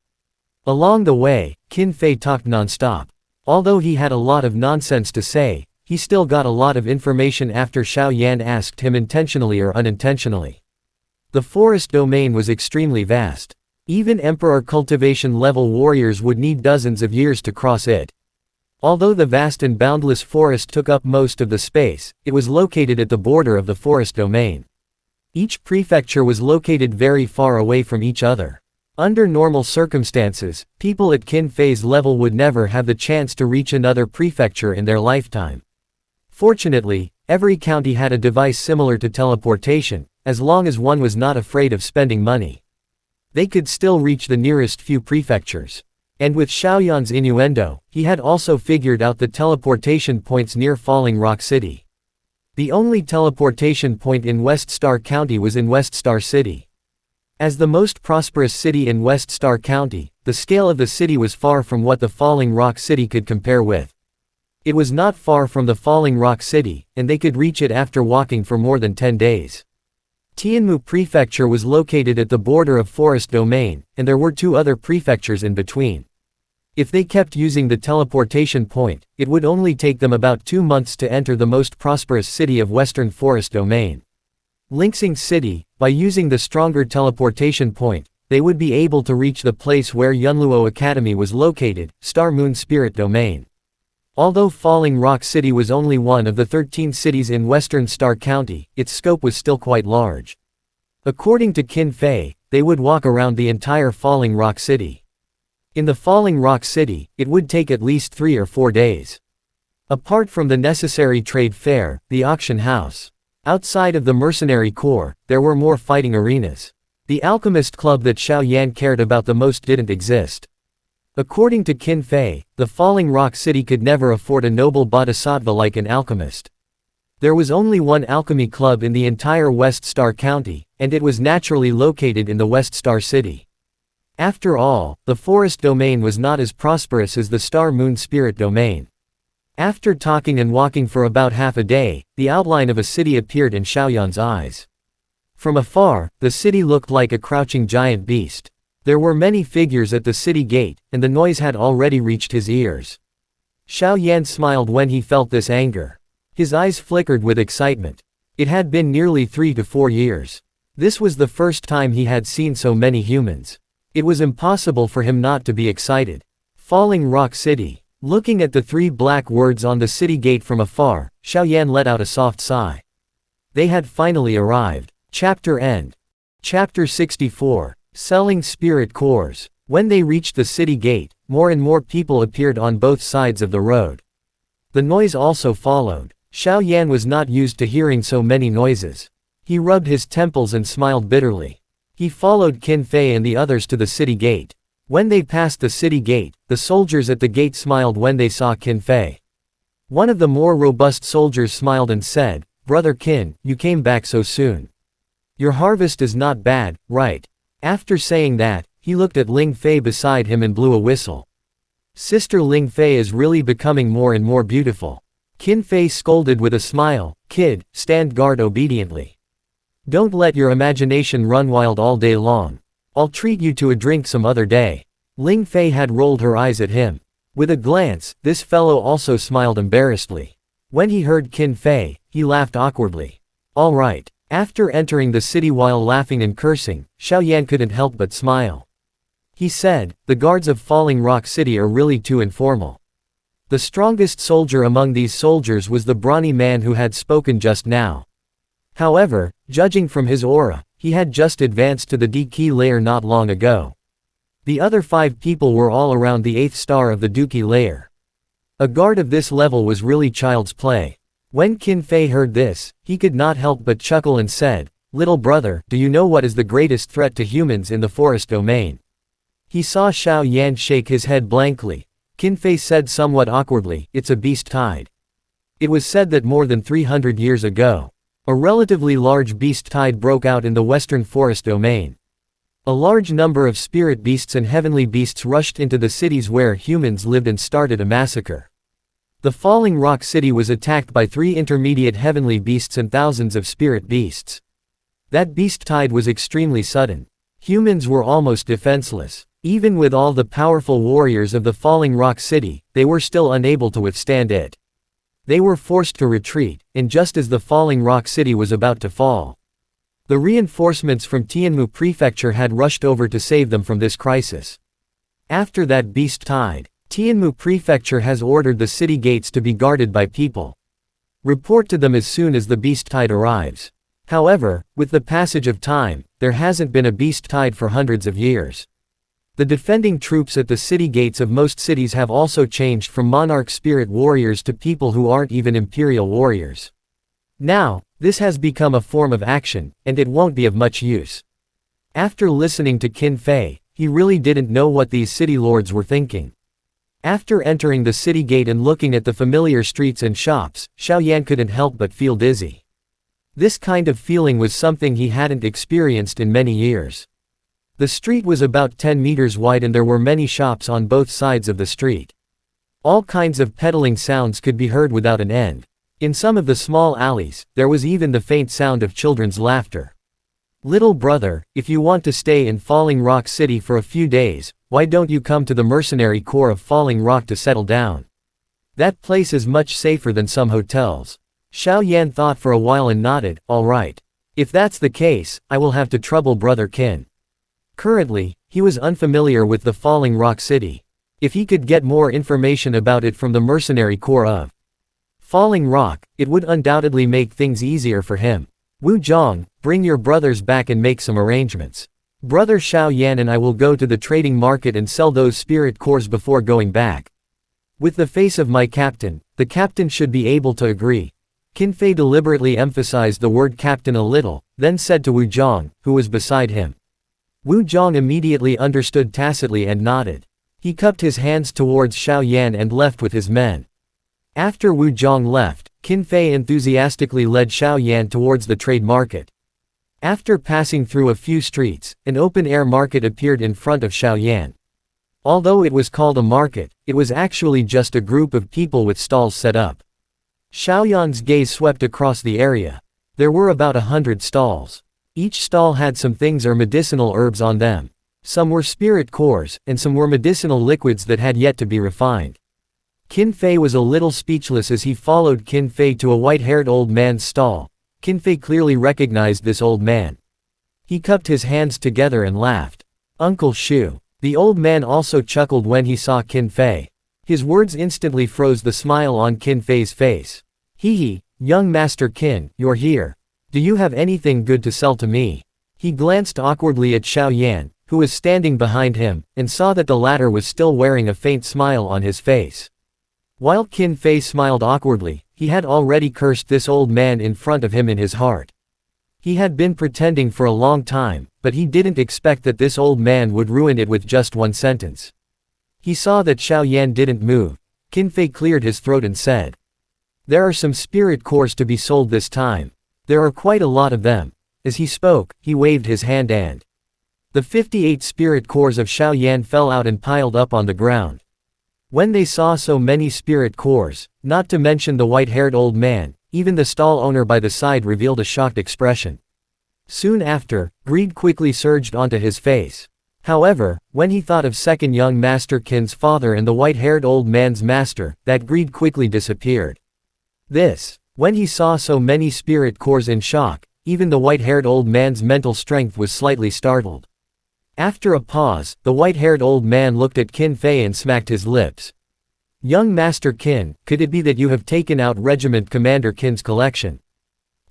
Along the way, Qin Fei talked non-stop. Although he had a lot of nonsense to say, he still got a lot of information after Xiao Yan asked him intentionally or unintentionally. The forest domain was extremely vast. Even Emperor cultivation level warriors would need dozens of years to cross it. Although the vast and boundless forest took up most of the space, it was located at the border of the forest domain. Each prefecture was located very far away from each other. Under normal circumstances, people at Qin Fei's level would never have the chance to reach another prefecture in their lifetime. Fortunately, every county had a device similar to teleportation, as long as one was not afraid of spending money. They could still reach the nearest few prefectures. And with Xiao Yan's innuendo, he had also figured out the teleportation points near Falling Rock City. The only teleportation point in West Star County was in West Star City. As the most prosperous city in West Star County, the scale of the city was far from what the Falling Rock City could compare with. It was not far from the Falling Rock City, and they could reach it after walking for more than 10 days. Tianmu Prefecture was located at the border of Forest Domain, and there were 2 other prefectures in between. If they kept using the teleportation point, it would only take them about 2 months to enter the most prosperous city of Western Forest Domain. Linksing City, by using the stronger teleportation point, they would be able to reach the place where Yunluo Academy was located, Star Moon Spirit Domain. Although Falling Rock City was only one of the 13 cities in western Star County, its scope was still quite large. According to Qin Fei, they would walk around the entire Falling Rock City. In the Falling Rock City, it would take at least 3 or 4 days. Apart from the necessary trade fair, the auction house. Outside of the mercenary corps, there were more fighting arenas. The alchemist club that Xiao Yan cared about the most didn't exist. According to Qin Fei, the Falling Rock City could never afford a noble bodhisattva like an alchemist. There was only one alchemy club in the entire West Star County, and it was naturally located in the West Star City. After all, the Forest Domain was not as prosperous as the Star Moon Spirit Domain. After talking and walking for about half a day, the outline of a city appeared in Xiaoyan's eyes. From afar, the city looked like a crouching giant beast. There were many figures at the city gate, and the noise had already reached his ears. Xiaoyan smiled when he felt this anger. His eyes flickered with excitement. It had been nearly 3 to 4 years. This was the first time he had seen so many humans. It was impossible for him not to be excited. Falling Rock City. Looking at the 3 black words on the city gate from afar, Xiaoyan let out a soft sigh. They had finally arrived. Chapter end. Chapter 64. Selling Spirit Cores. When they reached the city gate, more and more people appeared on both sides of the road. The noise also followed. Xiaoyan was not used to hearing so many noises. He rubbed his temples and smiled bitterly. He followed Qin Fei and the others to the city gate. When they passed the city gate, the soldiers at the gate smiled when they saw Qin Fei. One of the more robust soldiers smiled and said, "Brother Qin, you came back so soon. Your harvest is not bad, right?" After saying that, he looked at Ling Fei beside him and blew a whistle. Sister Ling Fei is really becoming more and more beautiful. Qin Fei scolded with a smile, "Kid, stand guard obediently. Don't let your imagination run wild all day long. I'll treat you to a drink some other day." Ling Fei had rolled her eyes at him. With a glance, this fellow also smiled embarrassedly. When he heard Qin Fei, he laughed awkwardly. "All right." After entering the city while laughing and cursing, Xiaoyan couldn't help but smile. He said, "The guards of Falling Rock City are really too informal." The strongest soldier among these soldiers was the brawny man who had spoken just now. However, judging from his aura, he had just advanced to the D-Key layer not long ago. The other 5 people were all around the 8th star of the D-Key layer. A guard of this level was really child's play. When Qin Fei heard this, he could not help but chuckle and said, "Little brother, do you know what is the greatest threat to humans in the Forest Domain?" He saw Xiaoyan shake his head blankly. Qin Fei said somewhat awkwardly, "It's a beast tide." It was said that more than 300 years ago, a relatively large beast tide broke out in the Western Forest Domain. A large number of spirit beasts and heavenly beasts rushed into the cities where humans lived and started a massacre. The Falling Rock City was attacked by 3 intermediate heavenly beasts and thousands of spirit beasts. That beast tide was extremely sudden. Humans were almost defenseless. Even with all the powerful warriors of the Falling Rock City, they were still unable to withstand it. They were forced to retreat, and just as the Falling Rock City was about to fall, the reinforcements from Tianmu Prefecture had rushed over to save them from this crisis. After that beast tide, Tianmu Prefecture has ordered the city gates to be guarded by people. Report to them as soon as the beast tide arrives. However, with the passage of time, there hasn't been a beast tide for hundreds of years. The defending troops at the city gates of most cities have also changed from monarch spirit warriors to people who aren't even imperial warriors. Now, this has become a form of action, and it won't be of much use. After listening to Qin Fei, he really didn't know what these city lords were thinking. After entering the city gate and looking at the familiar streets and shops, Xiaoyan couldn't help but feel dizzy. This kind of feeling was something he hadn't experienced in many years. The street was about 10 meters wide and there were many shops on both sides of the street. All kinds of peddling sounds could be heard without an end. In some of the small alleys, there was even the faint sound of children's laughter. "Little brother, if you want to stay in Falling Rock City for a few days, why don't you come to the mercenary corps of Falling Rock to settle down? That place is much safer than some hotels." Xiaoyan thought for a while and nodded, "All right. If that's the case, I will have to trouble brother Qin. Currently, he was unfamiliar with the Falling Rock City. If he could get more information about it from the mercenary corps of Falling Rock, it would undoubtedly make things easier for him. Wu Zhang, bring your brothers back and make some arrangements. Brother Xiao Yan and I will go to the trading market and sell those spirit cores before going back. With the face of my captain, the captain should be able to agree. Qin Fei deliberately emphasized the word captain a little, then said to Wu Zhang, who was beside him. Wu Zhang immediately understood tacitly and nodded. He cupped his hands towards Xiao Yan and left with his men. After Wu Zhang left, Qin Fei enthusiastically led Xiao Yan towards the trade market. After passing through a few streets, an open-air market appeared in front of Xiao Yan. Although it was called a market, it was actually just a group of people with stalls set up. Xiao Yan's gaze swept across the area. There were about 100 stalls. Each stall had some things or medicinal herbs on them. Some were spirit cores, and some were medicinal liquids that had yet to be refined. Qin Fei was a little speechless as he followed Qin Fei to a white-haired old man's stall. Qin Fei clearly recognized this old man. He cupped his hands together and laughed. Uncle Shu. The old man also chuckled when he saw Qin Fei. His words instantly froze the smile on Qin Fei's face. Hee hee, young Master Qin, you're here. Do you have anything good to sell to me? He glanced awkwardly at Xiao Yan, who was standing behind him, and saw that the latter was still wearing a faint smile on his face. While Qin Fei smiled awkwardly, he had already cursed this old man in front of him in his heart. He had been pretending for a long time, but he didn't expect that this old man would ruin it with just one sentence. He saw that Xiao Yan didn't move. Qin Fei cleared his throat and said, "There are some spirit cores to be sold this time. There are quite a lot of them." As he spoke, he waved his hand and the 58 spirit cores of Xiao Yan fell out and piled up on the ground. When they saw so many spirit cores, not to mention the white-haired old man, even the stall owner by the side revealed a shocked expression. Soon after, greed quickly surged onto his face. However, when he thought of second young Master Qin's father and the white-haired old man's master, that greed quickly disappeared. When he saw so many spirit cores in shock, even the white-haired old man's mental strength was slightly startled. After a pause, the white-haired old man looked at Qin Fei and smacked his lips. Young Master Qin, could it be that you have taken out Regiment Commander Qin's collection?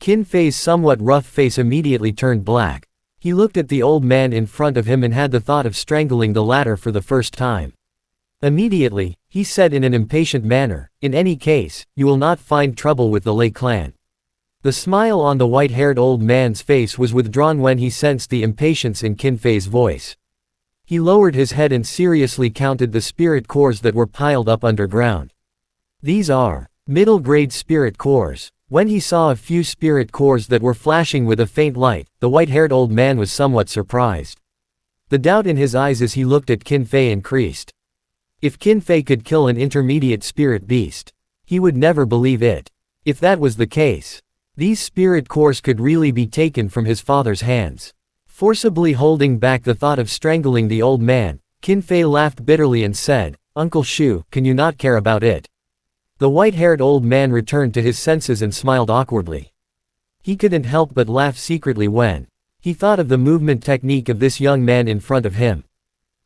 Qin Fei's somewhat rough face immediately turned black. He looked at the old man in front of him and had the thought of strangling the latter for the first time. Immediately, he said in an impatient manner, "In any case, you will not find trouble with the Lei clan." The smile on the white-haired old man's face was withdrawn when he sensed the impatience in Qin Fei's voice. He lowered his head and seriously counted the spirit cores that were piled up underground. These are middle-grade spirit cores. When he saw a few spirit cores that were flashing with a faint light, the white-haired old man was somewhat surprised. The doubt in his eyes as he looked at Qin Fei increased. If Qin Fei could kill an intermediate spirit beast, he would never believe it. If that was the case, these spirit cores could really be taken from his father's hands. Forcibly holding back the thought of strangling the old man, Qin Fei laughed bitterly and said, "Uncle Shu, can you not care about it?" The white-haired old man returned to his senses and smiled awkwardly. He couldn't help but laugh secretly when he thought of the movement technique of this young man in front of him.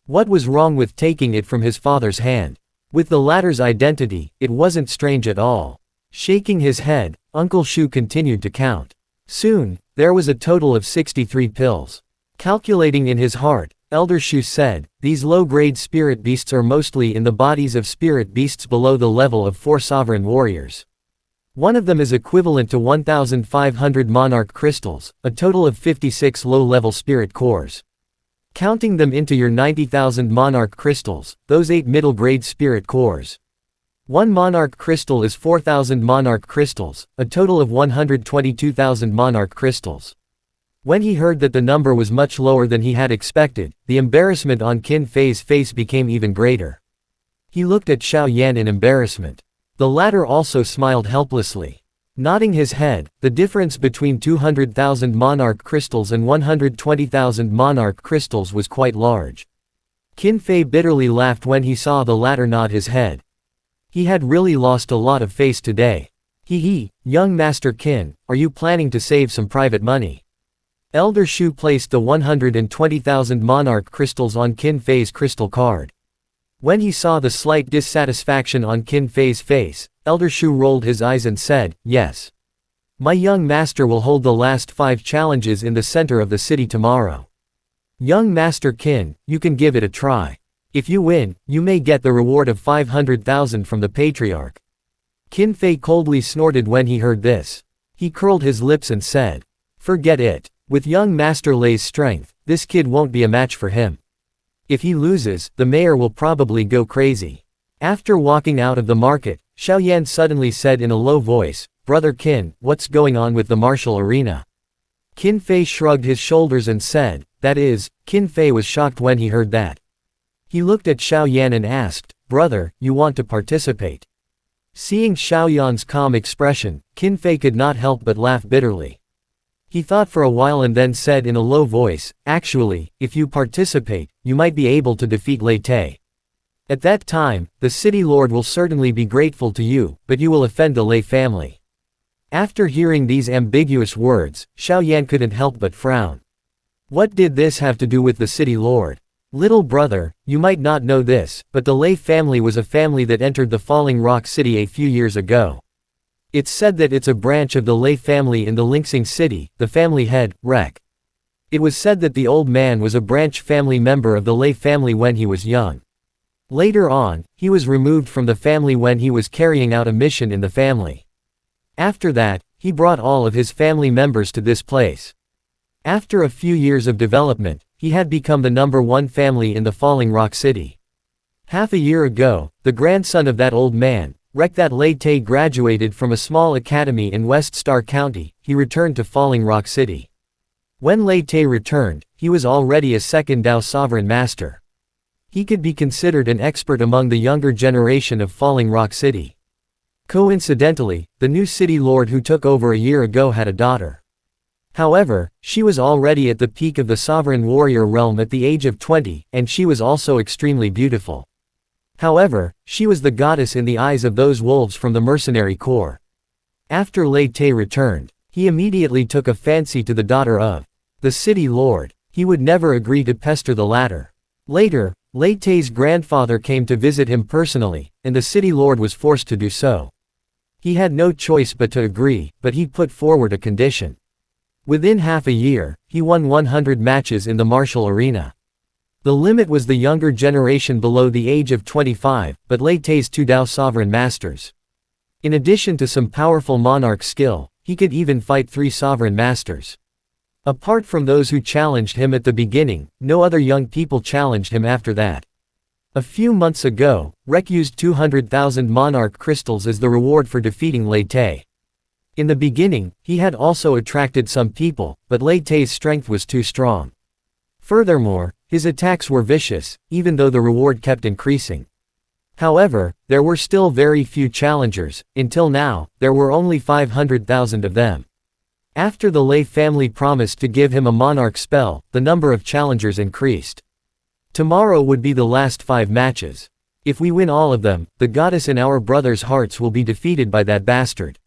What was wrong with taking it from his father's hand? With the latter's identity, it wasn't strange at all. Shaking his head, Uncle Shu continued to count. Soon, there was a total of 63 pills. Calculating in his heart, Elder Shu said, "These low-grade spirit beasts are mostly in the bodies of spirit beasts below the level of 4 sovereign warriors. One of them is equivalent to 1,500 monarch crystals, a total of 56 low-level spirit cores. Counting them into your 90,000 monarch crystals, those 8 middle-grade spirit cores. One monarch crystal is 4,000 monarch crystals, a total of 122,000 monarch crystals." When he heard that the number was much lower than he had expected, the embarrassment on Qin Fei's face became even greater. He looked at Xiao Yan in embarrassment. The latter also smiled helplessly. Nodding his head, the difference between 200,000 monarch crystals and 120,000 monarch crystals was quite large. Qin Fei bitterly laughed when he saw the latter nod his head. He had really lost a lot of face today. Hee hee, young Master Qin, are you planning to save some private money? Elder Shu placed the 120,000 monarch crystals on Qin Fei's crystal card. When he saw the slight dissatisfaction on Qin Fei's face, Elder Shu rolled his eyes and said, "Yes. My young master will hold the last 5 challenges in the center of the city tomorrow. Young Master Qin, you can give it a try. If you win, you may get the reward of 500,000 from the Patriarch." Qin Fei coldly snorted when he heard this. He curled his lips and said, "Forget it. With young Master Lei's strength, this kid won't be a match for him. If he loses, the mayor will probably go crazy." After walking out of the market, Xiaoyan suddenly said in a low voice, "Brother Qin, what's going on with the martial arena?" Qin Fei shrugged his shoulders and said, "That is." Qin Fei was shocked when he heard that. He looked at Xiaoyan and asked, "Brother, you want to participate?" Seeing Xiaoyan's calm expression, Qin Fei could not help but laugh bitterly. He thought for a while and then said in a low voice, "Actually, if you participate, you might be able to defeat Lei Tai. At that time, the city lord will certainly be grateful to you, but you will offend the Lei family." After hearing these ambiguous words, Xiaoyan couldn't help but frown. What did this have to do with the city lord? Little brother, you might not know this, but the Lei family was a family that entered the Falling Rock City a few years ago. It's said that it's a branch of the Lei family in the Linxing City. The family head, Rek. It was said that the old man was a branch family member of the Lei family when he was young. Later on, he was removed from the family when he was carrying out a mission in the family. After that, he brought all of his family members to this place. After a few years of development, he had become the #1 family in the Falling Rock City. Half a year ago, the grandson of that old man, Rek that Lei Tai, graduated from a small academy in West Star County. He returned to Falling Rock City. When Lei Tai returned, he was already a second Dao Sovereign Master. He could be considered an expert among the younger generation of Falling Rock City. Coincidentally, the new city lord who took over a year ago had a daughter. However, she was already at the peak of the sovereign warrior realm at the age of 20, and she was also extremely beautiful. However, she was the goddess in the eyes of those wolves from the mercenary corps. After Lei Tai returned, he immediately took a fancy to the daughter of the city lord. He would never agree to pester the latter. Later, Lei Tai's grandfather came to visit him personally, and the city lord was forced to do so. He had no choice but to agree, but he put forward a condition. Within half a year, he won 100 matches in the martial arena. The limit was the younger generation below the age of 25, but Lei Tai's 2 Dao Sovereign Masters. In addition to some powerful monarch skill, he could even fight 3 Sovereign Masters. Apart from those who challenged him at the beginning, no other young people challenged him after that. A few months ago, Rek used 200,000 monarch crystals as the reward for defeating Lei Tai. In the beginning, he had also attracted some people, but Lei Tai's strength was too strong. Furthermore, his attacks were vicious, even though the reward kept increasing. However, there were still very few challengers. Until now, there were only 500,000 of them. After the Lei family promised to give him a monarch spell, the number of challengers increased. Tomorrow would be the last 5 matches. If we win all of them, the goddess in our brothers' hearts will be defeated by that bastard.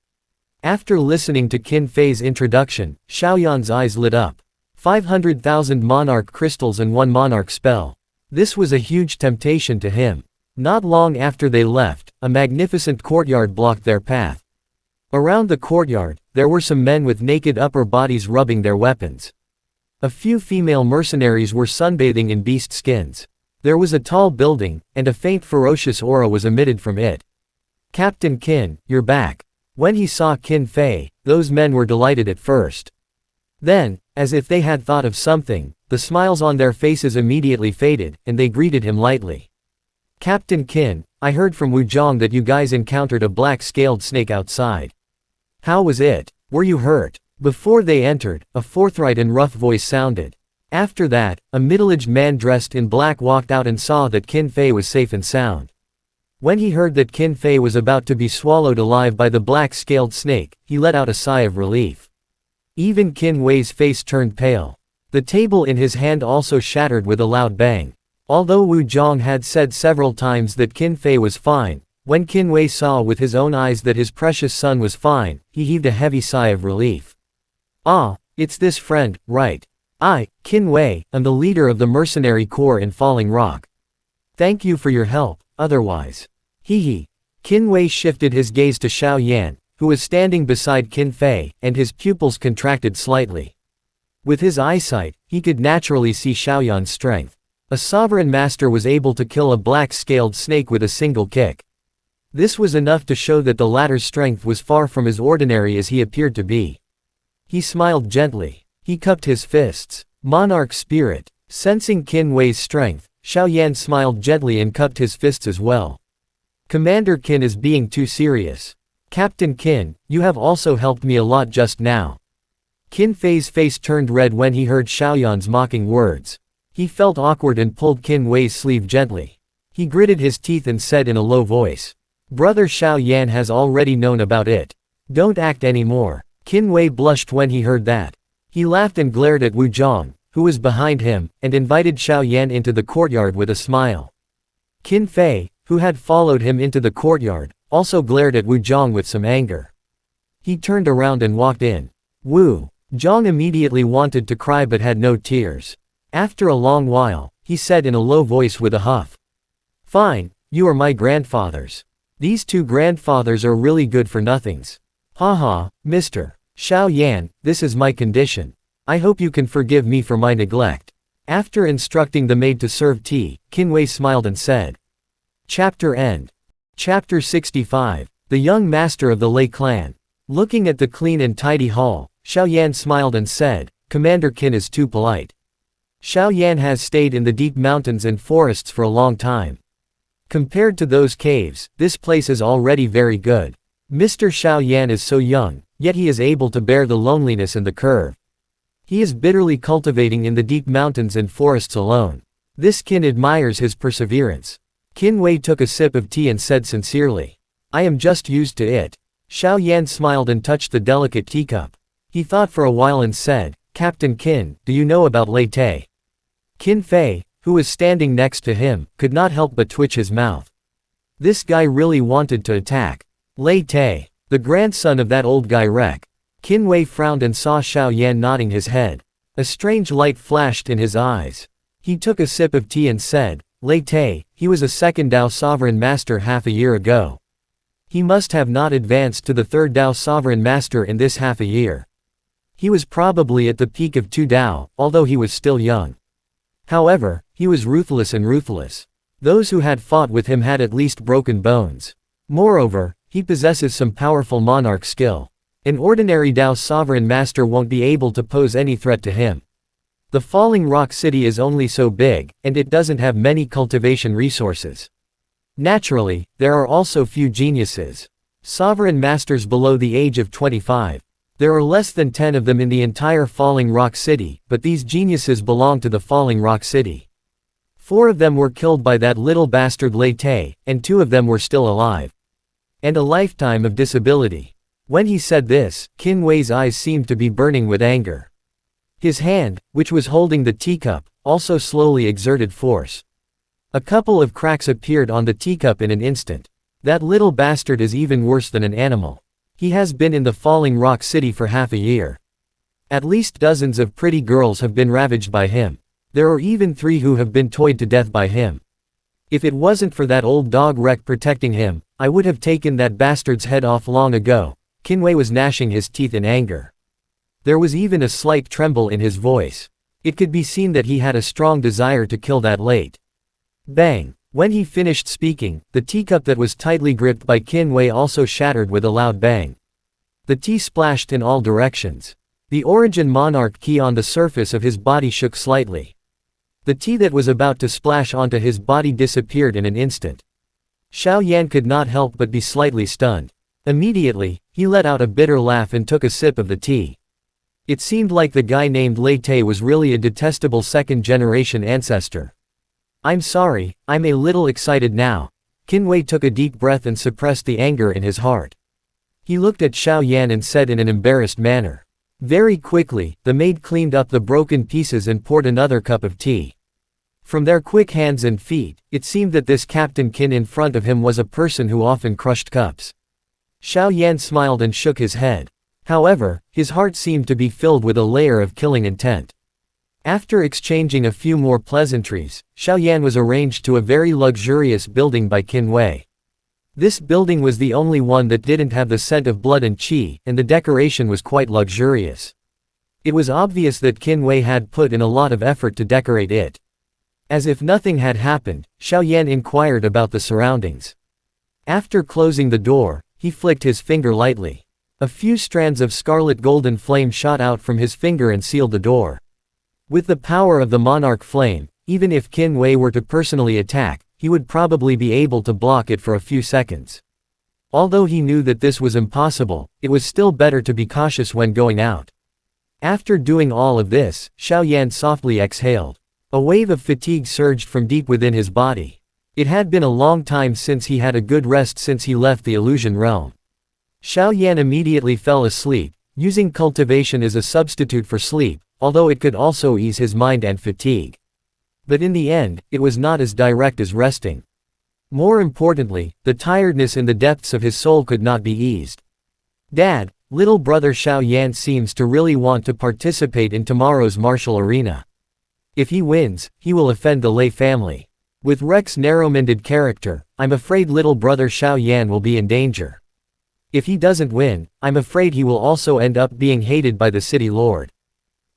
After listening to Qin Fei's introduction, Xiaoyan's eyes lit up. 500,000 monarch crystals and 1 monarch spell. This was a huge temptation to him. Not long after they left, a magnificent courtyard blocked their path. Around the courtyard, there were some men with naked upper bodies rubbing their weapons. A few female mercenaries were sunbathing in beast skins. There was a tall building, and a faint ferocious aura was emitted from it. "Captain Qin, you're back." When he saw Qin Fei, those men were delighted at first. Then, as if they had thought of something, the smiles on their faces immediately faded, and they greeted him lightly. "Captain Qin, I heard from Wuzhong that you guys encountered a black-scaled snake outside. How was it? Were you hurt?" Before they entered, a forthright and rough voice sounded. After that, a middle-aged man dressed in black walked out and saw that Qin Fei was safe and sound. When he heard that Qin Fei was about to be swallowed alive by the black-scaled snake, he let out a sigh of relief. Even Qin Wei's face turned pale. The table in his hand also shattered with a loud bang. Although Wu Zhong had said several times that Qin Fei was fine, when Qin Wei saw with his own eyes that his precious son was fine, he heaved a heavy sigh of relief. "Ah, It's this friend, right? I, Qin Wei, am the leader of the mercenary corps in Falling Rock. Thank you for your help, otherwise. Hee. Qin Wei shifted his gaze to Xiao Yan, who was standing beside Qin Fei, and his pupils contracted slightly. With his eyesight, he could naturally see Xiao Yan's strength. A sovereign master was able to kill a black-scaled snake with a single kick. This was enough to show that the latter's strength was far from as ordinary as he appeared to be. He smiled gently. He cupped his fists. Monarch spirit. Sensing Qin Wei's strength, Xiao Yan smiled gently and cupped his fists as well. Commander Qin is being too serious. Captain Qin, you have also helped me a lot just now. Qin Fei's face turned red when he heard Xiao Yan's mocking words. He felt awkward and pulled Qin Wei's sleeve gently. He gritted his teeth and said in a low voice. Brother Xiao Yan has already known about it. Don't act anymore. Qin Wei blushed when he heard that. He laughed and glared at Wu Zhang, who was behind him, and invited Xiao Yan into the courtyard with a smile. Qin Fei, who had followed him into the courtyard, also glared at Wu Zhang with some anger. He turned around and walked in. Wu Zhang immediately wanted to cry but had no tears. After a long while, he said in a low voice with a huff. Fine, you are my grandfathers. These two grandfathers are really good for nothings. Haha, Mr. Xiao Yan, this is my condition. I hope you can forgive me for my neglect. After instructing the maid to serve tea, Qin Wei smiled and said. Chapter end. Chapter 65. The young master of the Lei clan. Looking at the clean and tidy hall, Xiao Yan smiled and said, Commander Qin is too polite. Xiao Yan has stayed in the deep mountains and forests for a long time. Compared to those caves, this place is already very good. Mr. Xiao Yan is so young, yet he is able to bear the loneliness and the curve. He is bitterly cultivating in the deep mountains and forests alone. This Qin admires his perseverance. Qin Wei took a sip of tea and said sincerely. I am just used to it. Xiao Yan smiled and touched the delicate teacup. He thought for a while and said, Captain Qin, do you know about Lei Te? Qin Fei, who was standing next to him, could not help but twitch his mouth. This guy really wanted to attack. Lei Te, the grandson of that old guy Rek. Qin Wei frowned and saw Xiao Yan nodding his head. A strange light flashed in his eyes. He took a sip of tea and said, Lei Te, he was a second Dao sovereign master half a year ago. He must have not advanced to the third Dao sovereign master in this half a year. He was probably at the peak of 2 Dao, although he was still young. However, he was ruthless and ruthless. Those who had fought with him had at least broken bones. Moreover, he possesses some powerful monarch skill. An ordinary Dao sovereign master won't be able to pose any threat to him. The Falling Rock City is only so big, and it doesn't have many cultivation resources. Naturally, there are also few geniuses. Sovereign masters below the age of 25. There are less than 10 of them in the entire Falling Rock City, but these geniuses belong to the Falling Rock City. 4 of them were killed by that little bastard Lei Te, and 2 of them were still alive. And a lifetime of disability. When he said this, Qin Wei's eyes seemed to be burning with anger. His hand, which was holding the teacup, also slowly exerted force. A couple of cracks appeared on the teacup in an instant. That little bastard is even worse than an animal. He has been in the Falling Rock City for half a year. At least dozens of pretty girls have been ravaged by him. There are even 3 who have been toyed to death by him. If it wasn't for that old dog Rek protecting him, I would have taken that bastard's head off long ago. Qin Wei was gnashing his teeth in anger. There was even a slight tremble in his voice. It could be seen that he had a strong desire to kill that late. Bang! When he finished speaking, the teacup that was tightly gripped by Qin Wei also shattered with a loud bang. The tea splashed in all directions. The origin monarch key on the surface of his body shook slightly. The tea that was about to splash onto his body disappeared in an instant. Xiao Yan could not help but be slightly stunned. Immediately, he let out a bitter laugh and took a sip of the tea. It seemed like the guy named Lei Te was really a detestable second-generation ancestor. I'm sorry, I'm a little excited now. Qin Wei took a deep breath and suppressed the anger in his heart. He looked at Xiao Yan and said in an embarrassed manner. Very quickly, the maid cleaned up the broken pieces and poured another cup of tea. From their quick hands and feet, it seemed that this Captain Qin in front of him was a person who often crushed cups. Xiao Yan smiled and shook his head. However, his heart seemed to be filled with a layer of killing intent. After exchanging a few more pleasantries, Xiao Yan was arranged to a very luxurious building by Qin Wei. This building was the only one that didn't have the scent of blood and qi, and the decoration was quite luxurious. It was obvious that Qin Wei had put in a lot of effort to decorate it. As if nothing had happened, Xiao Yan inquired about the surroundings. After closing the door, he flicked his finger lightly. A few strands of scarlet golden flame shot out from his finger and sealed the door. With the power of the monarch flame, even if Qin Wei were to personally attack, he would probably be able to block it for a few seconds. Although he knew that this was impossible, it was still better to be cautious when going out. After doing all of this, Xiao Yan softly exhaled. A wave of fatigue surged from deep within his body. It had been a long time since he had a good rest since he left the illusion realm. Xiao Yan immediately fell asleep, using cultivation as a substitute for sleep, although it could also ease his mind and fatigue. But in the end, it was not as direct as resting. More importantly, the tiredness in the depths of his soul could not be eased. Dad, little brother Xiao Yan seems to really want to participate in tomorrow's martial arena. If he wins, he will offend the Lei family. With Rek's narrow-minded character, I'm afraid little brother Xiao Yan will be in danger. If he doesn't win, I'm afraid he will also end up being hated by the city lord.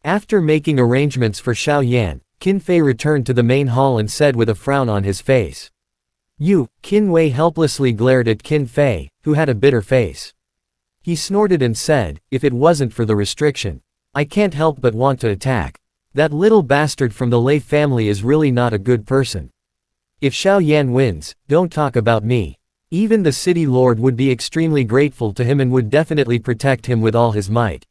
After making arrangements for Xiao Yan, Qin Fei returned to the main hall and said with a frown on his face. Qin Wei helplessly glared at Qin Fei, who had a bitter face. He snorted and said, if it wasn't for the restriction, I can't help but want to attack. That little bastard from the Lei family is really not a good person. If Xiao Yan wins, don't talk about me. Even the city lord would be extremely grateful to him and would definitely protect him with all his might.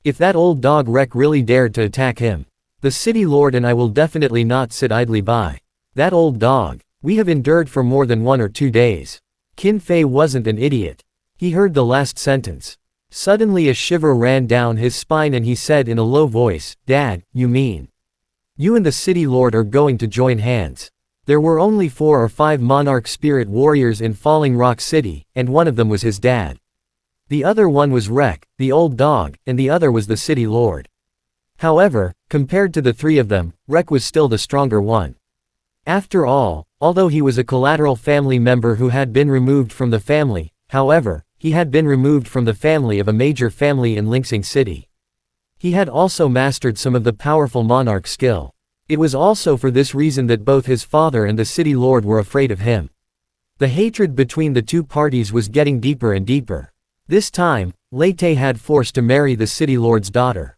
If that old dog Rek really dared to attack him, the city lord and I will definitely not sit idly by. That old dog. We have endured for more than 1 or 2 days. Qin Fei wasn't an idiot. He heard the last sentence. Suddenly a shiver ran down his spine and he said in a low voice, Dad, you mean? You and the city lord are going to join hands. There were only 4 or 5 monarch spirit warriors in Falling Rock City, and one of them was his dad. The other one was Rek, the old dog, and the other was the city lord. However, compared to the 3 of them, Rek was still the stronger one. After all, although he was a collateral family member who had been removed from the family, however, he had been removed from the family of a major family in Lingsing City. He had also mastered some of the powerful monarch skill. It was also for this reason that both his father and the city lord were afraid of him. The hatred between the 2 parties was getting deeper and deeper. This time, Lei Te had forced to marry the city lord's daughter.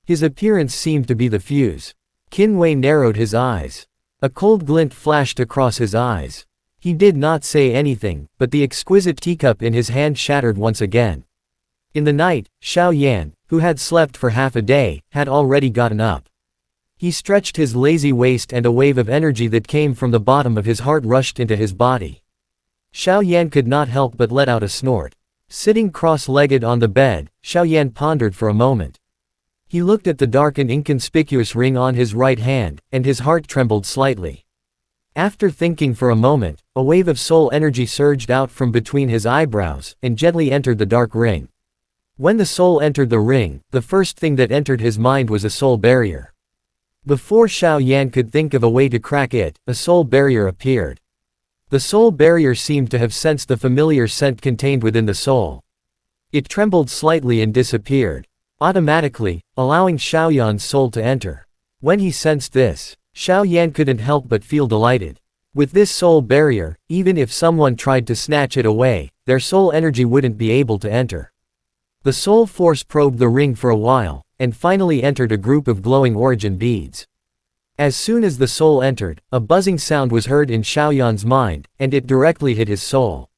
His appearance seemed to be the fuse. Qin Wei narrowed his eyes. A cold glint flashed across his eyes. He did not say anything, but the exquisite teacup in his hand shattered once again. In the night, Xiao Yan, who had slept for half a day, had already gotten up. He stretched his lazy waist and a wave of energy that came from the bottom of his heart rushed into his body. Xiao Yan could not help but let out a snort. Sitting cross-legged on the bed, Xiao Yan pondered for a moment. He looked at the dark and inconspicuous ring on his right hand, and his heart trembled slightly. After thinking for a moment, a wave of soul energy surged out from between his eyebrows, and gently entered the dark ring. When the soul entered the ring, the first thing that entered his mind was a soul barrier. Before Xiao Yan could think of a way to crack it, a soul barrier appeared. The soul barrier seemed to have sensed the familiar scent contained within the soul. It trembled slightly and disappeared, automatically, allowing Xiao Yan's soul to enter. When he sensed this, Xiao Yan couldn't help but feel delighted. With this soul barrier, even if someone tried to snatch it away, their soul energy wouldn't be able to enter. The soul force probed the ring for a while, and finally entered a group of glowing origin beads. As soon as the soul entered, a buzzing sound was heard in Xiao Yan's mind, and it directly hit his soul.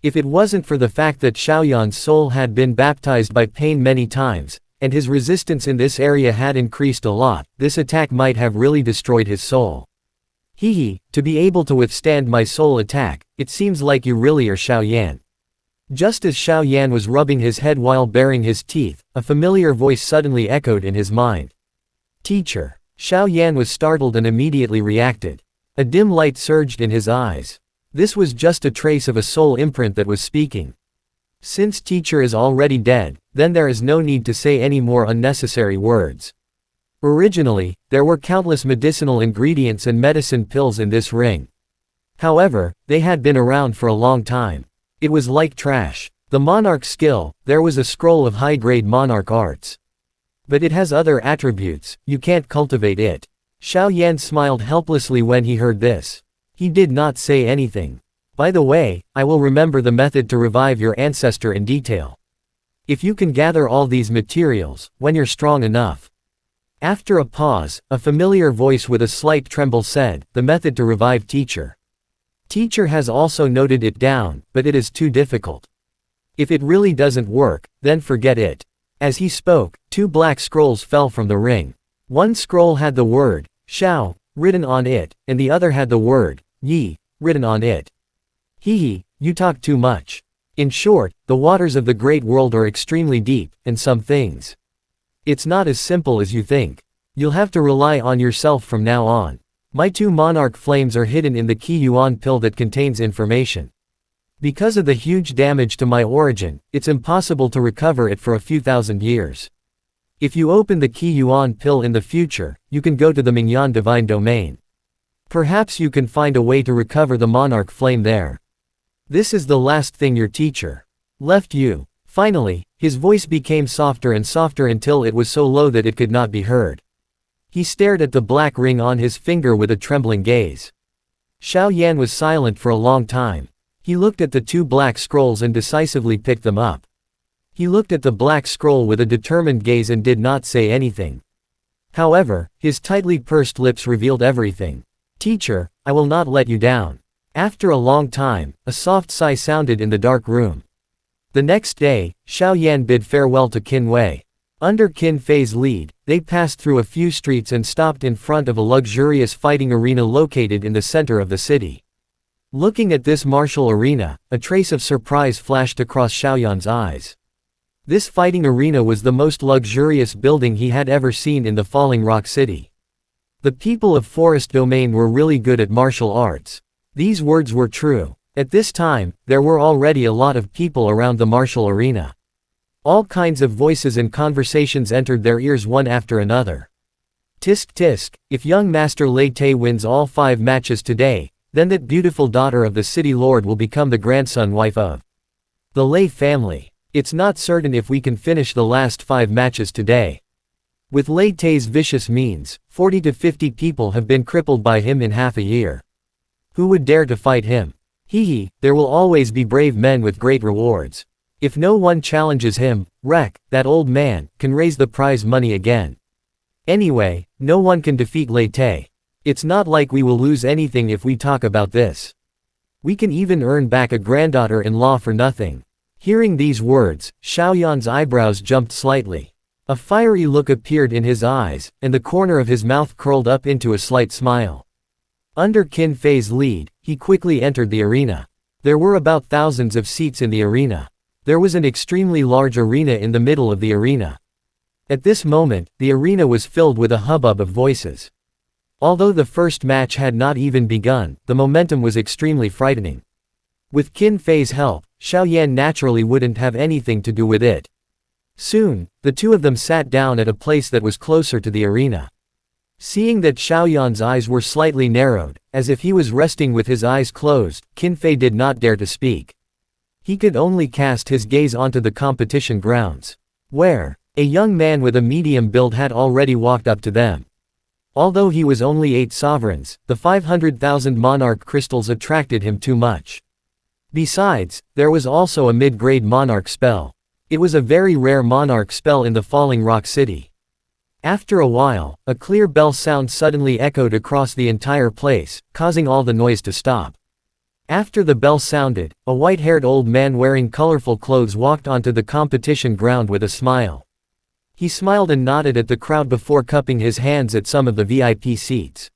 If it wasn't for the fact that Xiao Yan's soul had been baptized by pain many times, and his resistance in this area had increased a lot, this attack might have really destroyed his soul. To be able to withstand my soul attack, it seems like you really are Xiao Yan. Just as Xiao Yan was rubbing his head while baring his teeth, a familiar voice suddenly echoed in his mind. Teacher. Xiao Yan was startled and immediately reacted. A dim light surged in his eyes. This was just a trace of a soul imprint that was speaking. Since teacher is already dead, then there is no need to say any more unnecessary words. Originally, there were countless medicinal ingredients and medicine pills in this ring. However, they had been around for a long time. It was like trash. The monarch skill, there was a scroll of high-grade monarch arts. But it has other attributes, you can't cultivate it. Xiao Yan smiled helplessly when he heard this. He did not say anything. By the way, I will remember the method to revive your ancestor in detail. If you can gather all these materials, when you're strong enough. After a pause, a familiar voice with a slight tremble said, the method to revive teacher. Teacher has also noted it down, but it is too difficult. If it really doesn't work, then forget it. As he spoke, 2 black scrolls fell from the ring. One scroll had the word, Xiao, written on it, and the other had the word, Yi, written on it. Hee, you talk too much. In short, the waters of the great world are extremely deep, and some things. It's not as simple as you think. You'll have to rely on yourself from now on. My 2 monarch flames are hidden in the Qi Yuan pill that contains information. Because of the huge damage to my origin, it's impossible to recover it for a few thousand years. If you open the Qi Yuan pill in the future, you can go to the Mingyan divine domain. Perhaps you can find a way to recover the monarch flame there. This is the last thing your teacher left you. Finally, his voice became softer and softer until it was so low that it could not be heard. He stared at the black ring on his finger with a trembling gaze. Xiao Yan was silent for a long time. He looked at the 2 black scrolls and decisively picked them up. He looked at the black scroll with a determined gaze and did not say anything. However, his tightly pursed lips revealed everything. Teacher, I will not let you down. After a long time, a soft sigh sounded in the dark room. The next day, Xiao Yan bid farewell to Qin Wei. Under Qin Fei's lead, they passed through a few streets and stopped in front of a luxurious fighting arena located in the center of the city. Looking at this martial arena, a trace of surprise flashed across Xiao Yan's eyes. This fighting arena was the most luxurious building he had ever seen in the Falling Rock City. The people of Forest Domain were really good at martial arts. These words were true. At this time, there were already a lot of people around the martial arena. All kinds of voices and conversations entered their ears one after another. Tisk tisk, if young Master Lei Te wins all 5 matches today, then that beautiful daughter of the city lord will become the grandson wife of the Lei family. It's not certain if we can finish the last 5 matches today. With Lei Te's vicious means, 40 to 50 people have been crippled by him in half a year. Who would dare to fight him? Hee, there will always be brave men with great rewards. If no one challenges him, Rek, that old man, can raise the prize money again. Anyway, no one can defeat Lei Te. It's not like we will lose anything if we talk about this. We can even earn back a granddaughter-in-law for nothing. Hearing these words, Xiao Yan's eyebrows jumped slightly. A fiery look appeared in his eyes, and the corner of his mouth curled up into a slight smile. Under Qin Fei's lead, he quickly entered the arena. There were about thousands of seats in the arena. There was an extremely large arena in the middle of the arena. At this moment, the arena was filled with a hubbub of voices. Although the first match had not even begun, the momentum was extremely frightening. With Qin Fei's help, Xiao Yan naturally wouldn't have anything to do with it. Soon, the 2 of them sat down at a place that was closer to the arena. Seeing that Xiao Yan's eyes were slightly narrowed, as if he was resting with his eyes closed, Qin Fei did not dare to speak. He could only cast his gaze onto the competition grounds, where a young man with a medium build had already walked up to them. Although he was only 8 sovereigns, the 500,000 monarch crystals attracted him too much. Besides, there was also a mid-grade monarch spell. It was a very rare monarch spell in the Falling Rock City. After a while, a clear bell sound suddenly echoed across the entire place, causing all the noise to stop. After the bell sounded, a white-haired old man wearing colorful clothes walked onto the competition ground with a smile. He smiled and nodded at the crowd before cupping his hands at some of the VIP seats.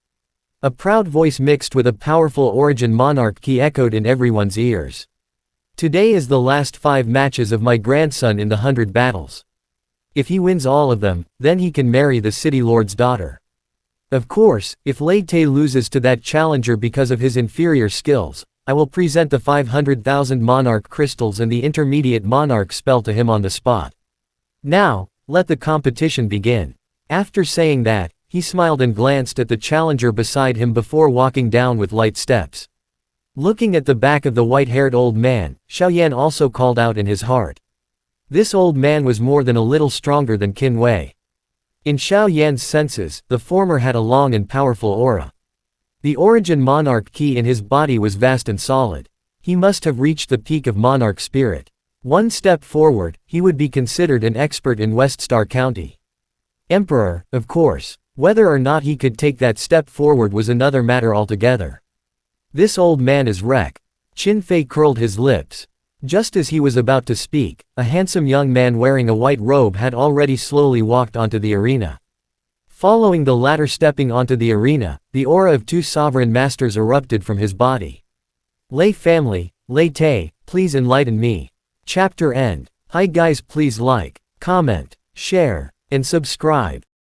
A proud voice mixed with a powerful origin monarch key echoed in everyone's ears. Today is the last 5 matches of my grandson in the 100 battles. If he wins all of them, then he can marry the city lord's daughter. Of course, if Lei Te loses to that challenger because of his inferior skills, I will present the 500,000 monarch crystals and the intermediate monarch spell to him on the spot. Now, let the competition begin. After saying that, he smiled and glanced at the challenger beside him before walking down with light steps. Looking at the back of the white-haired old man, Xiao Yan also called out in his heart. This old man was more than a little stronger than Qin Wei. In Xiao Yan's senses, the former had a long and powerful aura. The origin monarch key in his body was vast and solid. He must have reached the peak of monarch spirit. One step forward, he would be considered an expert in West Star County. Emperor, of course. Whether or not he could take that step forward was another matter altogether. This old man is wreck. Qin Fei curled his lips. Just as he was about to speak, a handsome young man wearing a white robe had already slowly walked onto the arena. Following the latter stepping onto the arena, the aura of two sovereign masters erupted from his body. Lei family, Lei Te, please enlighten me. Chapter end. Hi guys, please like, comment, share, and subscribe.